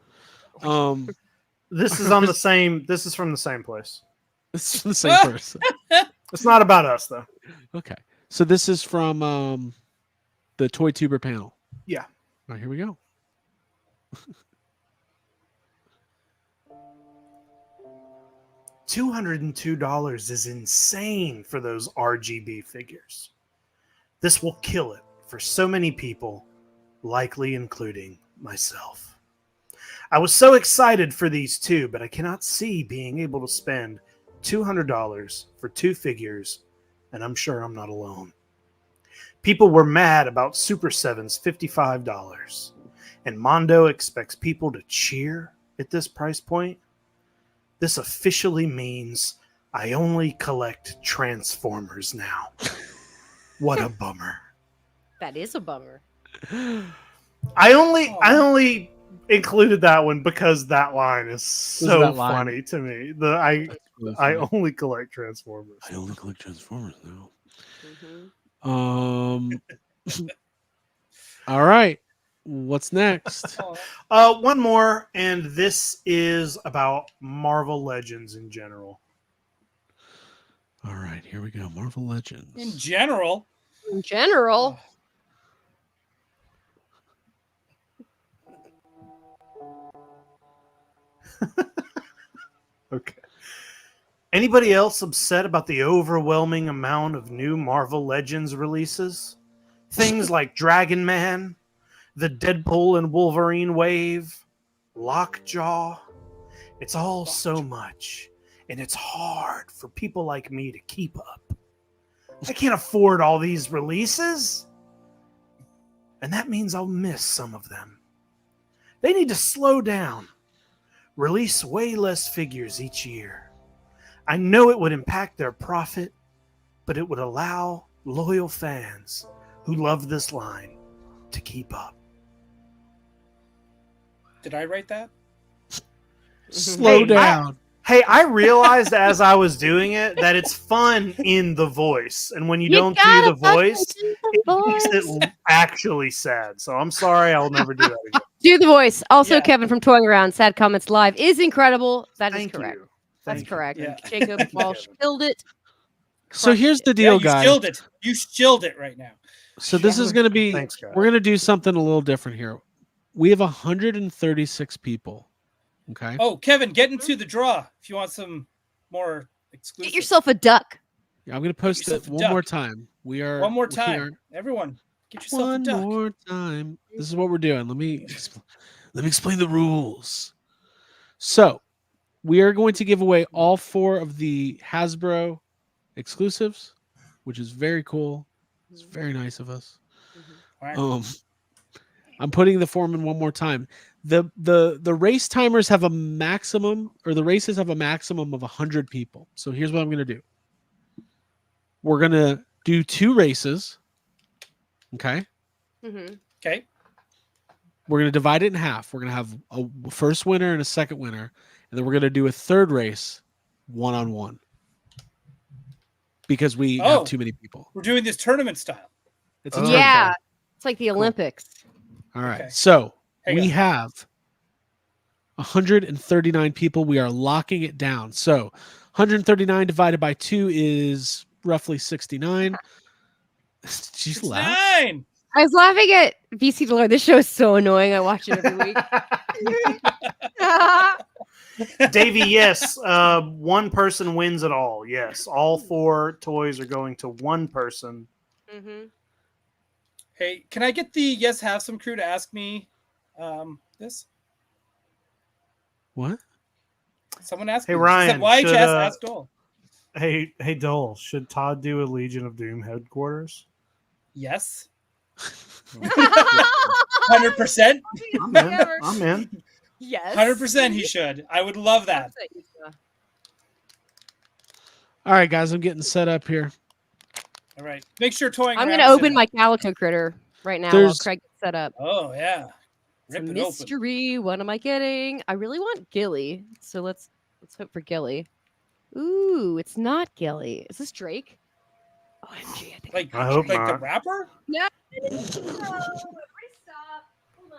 This is on the same. This is from the same place. This is the same person. It's not about us though. Okay. So this is from the Toy Tuber panel. Yeah. All right, here we go. $202 is insane for those RGB figures. This will kill it for so many people, likely including myself. I was so excited for these two, but I cannot see being able to spend $200 for 2 figures, and I'm sure I'm not alone. People were mad about Super 7's $55, and Mondo expects people to cheer at this price point. This officially means I only collect Transformers now. What a bummer. That is a bummer. I only included that one because that line is so that line? funny to me. I only collect Transformers. I only collect Transformers now. Mm-hmm. All right. What's next? One more, and this is about Marvel Legends in general. All right, here we go. Marvel Legends. In general. In general. Okay. Anybody else upset about the overwhelming amount of new Marvel Legends releases? Things like Dragon Man, the Deadpool and Wolverine wave, Lockjaw. It's all so much, and it's hard for people like me to keep up. I can't afford all these releases, and that means I'll miss some of them. They need to slow down. Release way less figures each year. I know it would impact their profit, but it would allow loyal fans who love this line to keep up. Did I write that? Slow Hey, down. I realized as I was doing it that it's fun in the voice, and when you don't do gotta the voice, fucking do it the makes voice. it actually sad. So I'm sorry, I'll never do that again. Do the voice. Also, Yeah. Kevin from Toying Around, Sad Comments Live is incredible. That is Thank correct. you. That's Thank you. correct. Yeah. Jacob Walsh killed it. So here's the deal, You guys. stilled it. You stilled it right now. So this is going to be, Thanks, guys. we're going to do something a little different here. We have 136 people. Okay. Oh, Kevin, get into the draw if you want some more exclusive. Get yourself a duck. Yeah, I'm going to post yourself it a one duck. more time. We are One more we time. are- Everyone, get yourself one a duck. more time. This is what we're doing. Let me explain the rules. So, we are going to give away all 4 of the Hasbro exclusives, which is very cool. It's very nice of us. All right. I'm putting the form in one more time. The race timers have a maximum, or the races have a maximum of 100 people. So here's what I'm going to do. We're going to do 2 races. Okay. Mm-hmm. Okay. We're going to divide it in half. We're going to have a first winner and a second winner. And then we're going to do a third race one-on-one. Because we have too many people. We're doing this tournament style. It's a Oh. tournament. Yeah. It's like the Olympics. All right. Okay. So Hang we on. have 139 people. We are locking it down. So 139 divided by 2 is roughly 69. She's laugh. 9. I was laughing at VC Deloitte. This show is so annoying. I watch it every week. Davey, yes, one person wins it all. Yes, all 4 toys are going to one person. Mm-hmm. Hey, can I get the Yes Have Some crew to ask me this? What? Someone asked Hey, me. Ryan, Said, YHS should, asked Dole. Hey, Dole, should Todd do a Legion of Doom headquarters? Yes. 100%. I'm in. I'm in. Yes. 100% he should. I would love that. All right, guys, I'm getting set up here. All right. Make sure Toying I'm Around going to is open in my it. Calico Critter right now while There's- Craig gets set up. Oh, yeah. It's a Rip it open. mystery. What am I getting? I really want Gilly, so let's hope for Gilly. Ooh, it's not Gilly. Is this Drake? OMG, I think. Like, I hope like the not. rapper? No, everybody stop. Hold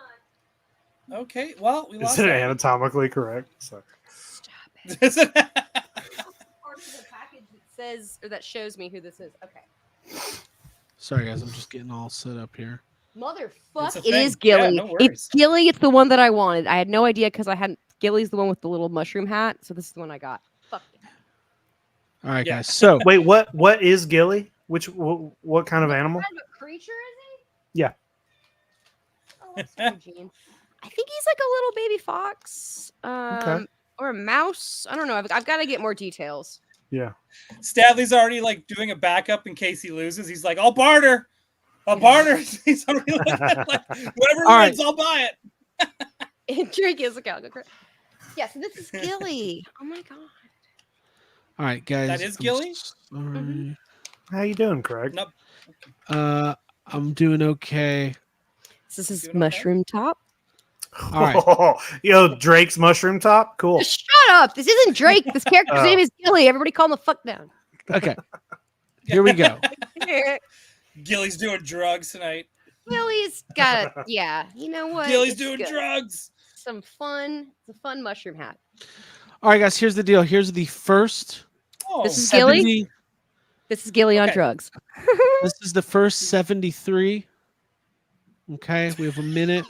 on. Okay. Well, we Is lost it that. anatomically correct? Sorry. Stop it. Is it? Part of the package that says or that shows me who this is. Okay. Sorry, guys, I'm just getting all set up here. Motherfuck. It's a It is thing. Yeah, Gilly. no worries. It's Gilly. It's the one that I wanted. I had no idea because I hadn't. Gilly's the one with the little mushroom hat, so this is the one I got. Fuck. All right, Yeah. guys. So Wait, what is Gilly? What kind of animal? creature, is Yeah. he? Oh, that's so Gene. I think he's like a little baby fox. Or a mouse. I don't know. I've got to get more details. Yeah. Stanley's already like doing a backup in case he loses. He's like, I'll barter. I'll barter. He's already like, whatever wins, I'll buy it. And Drake is a cowgirl. Yeah, so this is Gilly. Oh my god. All right, guys. That is Gilly? Mhm. How you doing, Craig? Nope. I'm doing okay. This is Doing okay? Mushroom Top. All right. Yo, Drake's mushroom top. Cool. Shut up! This isn't Drake. This character's name is Gilly. Everybody calm the fuck down. Okay. Here we go. Gilly's doing drugs tonight. Gilly's got a, yeah. You know what? Gilly's It's doing good. drugs. Some fun. It's a fun mushroom hat. All right, guys. Here's the deal. Here's the first Oh, This is Gilly? 70 This is Gilly on Okay. drugs. This is the first 73. Okay, we have a minute.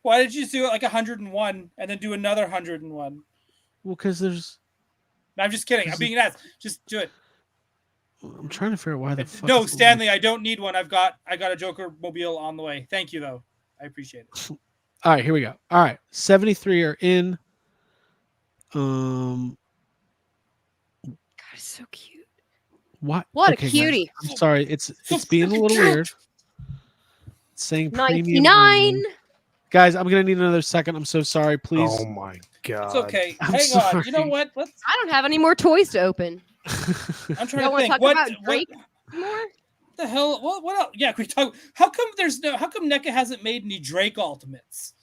why did you do it like 101 and then do another 101? Well, because there's. No, I'm just kidding. I'm being nice. Just do it. I'm trying to figure out why the fuck. No, it's- Stanley, I don't need one. I got a Joker mobile on the way. Thank you though. I appreciate it. All right, here we go. All right, 73 are in. God, it's so cute. What? What Okay, a guys, cutie. I'm sorry. It's being a little weird. It's saying premium 99. only. Guys, I'm gonna need another second. I'm so sorry. Please. Oh my god. It's okay. I'm Hang on. You know sorry. what? Let's. I don't have any more toys to open. I'm trying Y'all to want to think. talk What about Drake more? the hell? What else? Yeah, can we talk? How come How come NECA hasn't made any Drake Ultimates?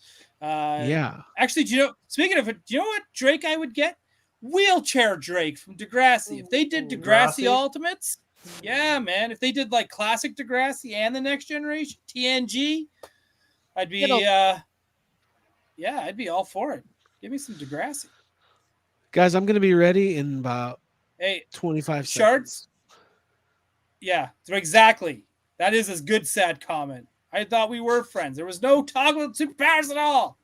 Yeah. Actually, do you know? Speaking of it, do you know what Drake I would get? Wheelchair Drake from Degrassi. If they did Degrassi Degrassi? Ultimates, yeah, man. If they did like classic Degrassi and the Next Generation TNG, I'd be yeah, I'd be all for it. Give me some Degrassi. Guys, I'm gonna be ready in about Hey, 25 Shards? seconds. yeah, so exactly. That is a good sad comment. I thought we were friends. There was no talk about superpowers at all.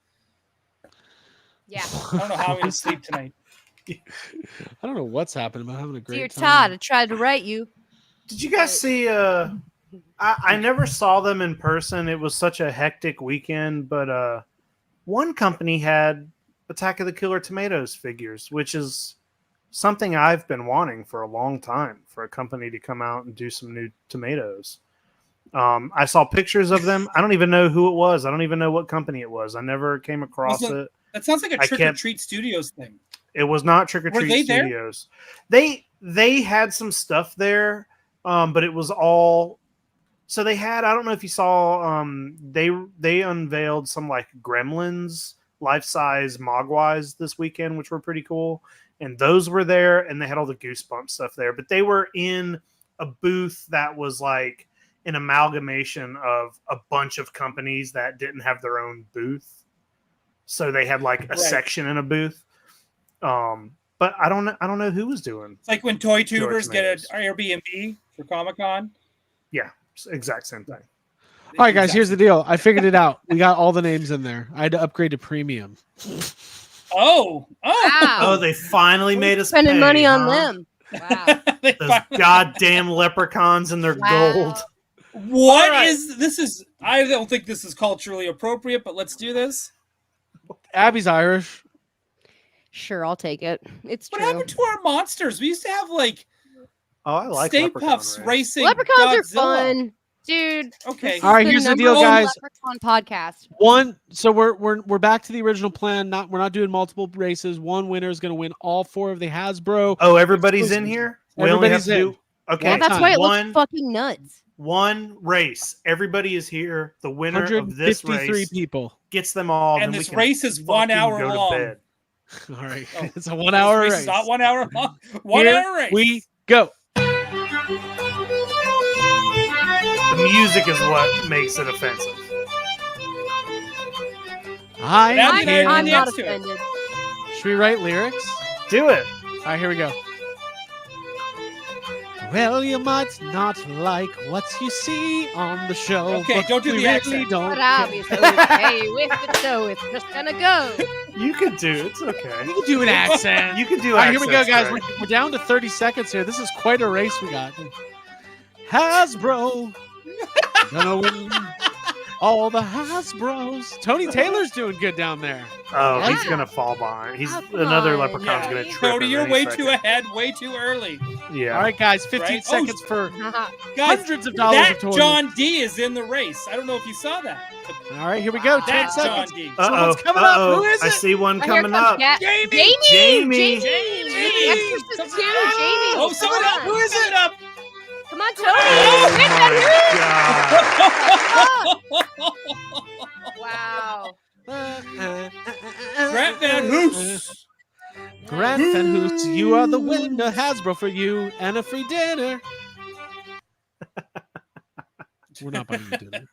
Yeah. I don't know how I'm gonna sleep tonight. I don't know what's happening, but I'm having a great Dear time. Todd, I tried to write you. Did you guys see? I never saw them in person. It was such a hectic weekend. But one company had Attack of the Killer Tomatoes figures, which is something I've been wanting for a long time. For a company to come out and do some new tomatoes. I saw pictures of them. I don't even know who it was. I don't even know what company it was. I never came across Also, it. That sounds like a I Trick or kept- Treat Studios thing. It was not Trick or Were Treat they there? Studios. They had some stuff there, but it was all. So they had. I don't know if you saw. They unveiled some like Gremlins life-size Mogwais this weekend, which were pretty cool. And those were there, and they had all the Goosebumps stuff there. But they were in a booth that was like an amalgamation of a bunch of companies that didn't have their own booth. So they had like a Right. section in a booth. But I don't know who was doing. It's like when toy tubers get an Tomatoes. Airbnb for Comic-Con. Yeah, exact same thing. All right, guys, here's the deal. I figured it out. We got all the names in there. I had to upgrade to premium. Oh, Wow. They finally made us Spending pay, money on huh? them. Wow. They Those finally- goddamn leprechauns and their Wow. gold. What All right. is this? Is I don't think this is culturally appropriate, but let's do this. Abby's Irish. Sure, I'll take it. It's What true. happened to our monsters? We used to have like Oh, I like Stay Leprechaun Puffs Race. racing. Leprechauns are Godzilla. fun, dude. Okay. This All right, is here's the number deal, one guys. Leprechaun podcast. One, so we're back to the original plan. We're not doing multiple races. One winner is going to win all 4 of the Hasbro. Oh, everybody's in here. We only have Everybody's to do. Okay, Yeah, that's why it one looks fucking nuts. one race. Everybody is here. The winner of this 153 race people. gets them all. And then this we can race is 1 fucking hour go to long. bed. All right, Oh, it's a 1 hour This race. race is not 1 hour long. 1 Here hour race. we go. The music is what makes it offensive. I Yeah, am I mean, I'm the here. not next to it. offended. Should we write lyrics? Do it. All right, here we go. Well, you might not like what you see on the show. Okay, but don't do we the really accent. Don't But care. obviously, hey, with it, so it's just gonna go. You could do. It's okay. You can do an accent. You can do. All right, here we go, accents, guys. Greg. We're down to 30 seconds here. This is quite a race we got. Hasbro Gonna win all the Hasbros. Tony Taylor's doing good down there. Oh, he's Yeah. gonna fall behind. He's Oh, come another on. leprechaun's gonna trip. Cody, him you're any way second. too ahead, way too early. Yeah. All right, guys, 15 Right? Oh, seconds for Guys, hundreds of dollars that of toys. John D is in the race. I don't know if you saw that. But All right, here we go. 10 that John seconds. D. Uh-oh. Someone's coming up. Who is I it? see one Oh, here coming comes up. Jamie. Jamie. Jamie. Exorcist 2, Jamie. Oh, someone Come up. on. Who is it up? Come on, Tony. Oh Get my that Wow. Grant Van Hoos. Grant Van Hoos, you are the winner. Hasbro for you and a free dinner. We're not buying you dinner.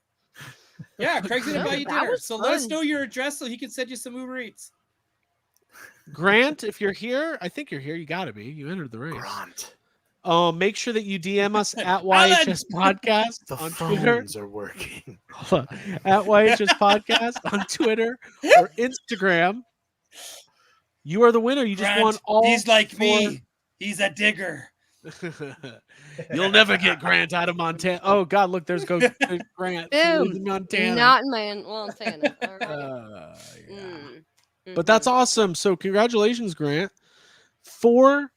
Yeah, Craig's gonna buy you That dinner. was So let us fun. know your address so he can send you some Uber Eats. Grant, if you're here, I think you're here. You got to be. You entered the race. Grant. Make sure that you DM us at Alan! YHS Podcast The on Twitter. phones are working. Hold on. At YHS Podcast on Twitter or Instagram. You are the winner. You just Grant, won all. he's like four- me. He's a digger. You'll never get Grant out of Montana. Oh God, look, there's Grant. He lives Boom. in Montana. Not in Montana. All right. Yeah. Mm. But that's awesome. So congratulations, Grant. 4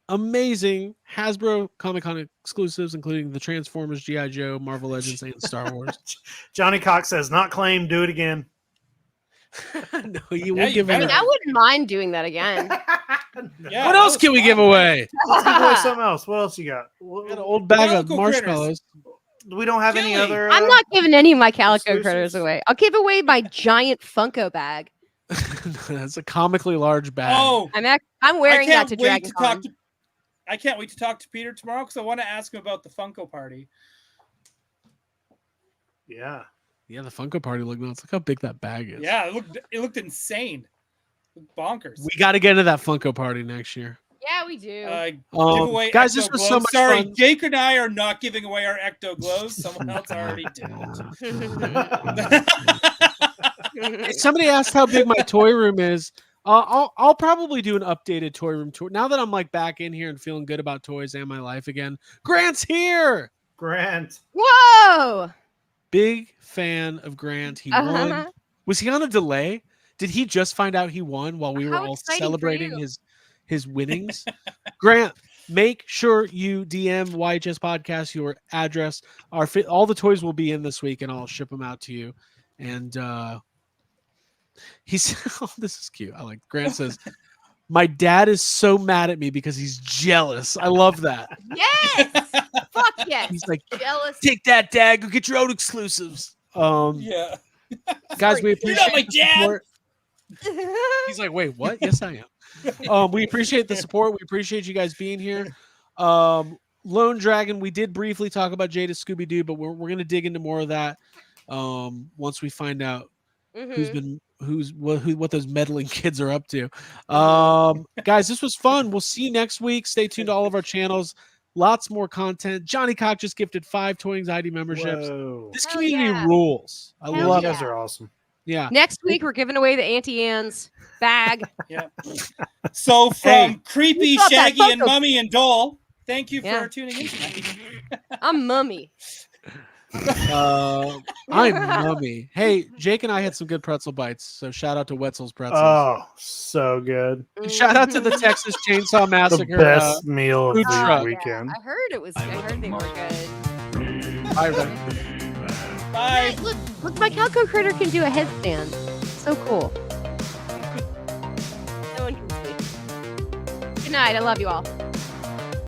amazing Hasbro Comic-Con exclusives, including the Transformers, G.I. Joe, Marvel Legends, and Star Wars. Johnny Cox says, "Not claimed. Do it again." No, you Yeah, will you give I away. mean, I wouldn't mind doing that again. Yeah, What that else was can we fun. give away? Let's give away something else. What else you got? We got an old bag of Calico marshmallows. We don't have any Chili. other. I'm not giving any of my Calico exclusives? critters away. I'll give away my giant Funko bag. That's a comically large bag. Oh, I'm wearing I that can't to wait Dragon to talk to. I can't wait to talk to Peter tomorrow because I want to ask him about the Funko party. Yeah. Yeah, the Funko party looked nuts. Look how big that bag is. Yeah, it looked insane. It looked bonkers. We got to get into that Funko party next year. Yeah, we do. Give away Guys, Ecto this was glows. so much Sorry, fun. Jake and I are not giving away our Ecto glows. Someone else already did. Hey, somebody asked how big my toy room is. I'll probably do an updated toy room tour now that I'm like back in here and feeling good about toys and my life again. Grant's here. Grant. Whoa! Big fan of Grant. He won. Was he on a delay? Did he just find out he won while we were How all exciting for celebrating you. his winnings? Grant, make sure you DM YHS Podcast your address. All the toys will be in this week, and I'll ship them out to you. And he's oh, this is cute. I like Grant says, "My dad is so mad at me because he's jealous." I love that. Yes! Fuck yes! He's like, Jealous. "Take that, Dad. Go get your own exclusives." Yeah. Guys, we You're appreciate not my the dad. support. He's like, "Wait, what?" Yes, I am. We appreciate the support. We appreciate you guys being here. Lone Dragon, we did briefly talk about Jada Scooby Doo, but we're gonna dig into more of that once we find out what those meddling kids are up to. Guys, this was fun. We'll see you next week. Stay tuned to all of our channels. Lots more content. Johnny Cock just gifted 5 Toy Anxiety memberships. Whoa. This Hell community yeah. rules. I Hell love You it. guys are awesome. Yeah. Next week, we're giving away the Auntie Anne's bag. Yeah. So from Hey. Creepy, You thought that Shaggy, and Funko- Mummy and Doll, thank you Yeah. for tuning in tonight. I'm Mummy. I'm Mummy. Hey, Jake and I had some good pretzel bites, so shout out to Wetzel's Pretzels. Oh, so good. And shout out to the Texas Chainsaw The Massacre. best meal of food the truck. weekend. I heard it was. I heard they were good. Bye, Ren. Bye. Hey, look, my Calico critter can do a headstand. So cool. No one can see. Good night. I love you all.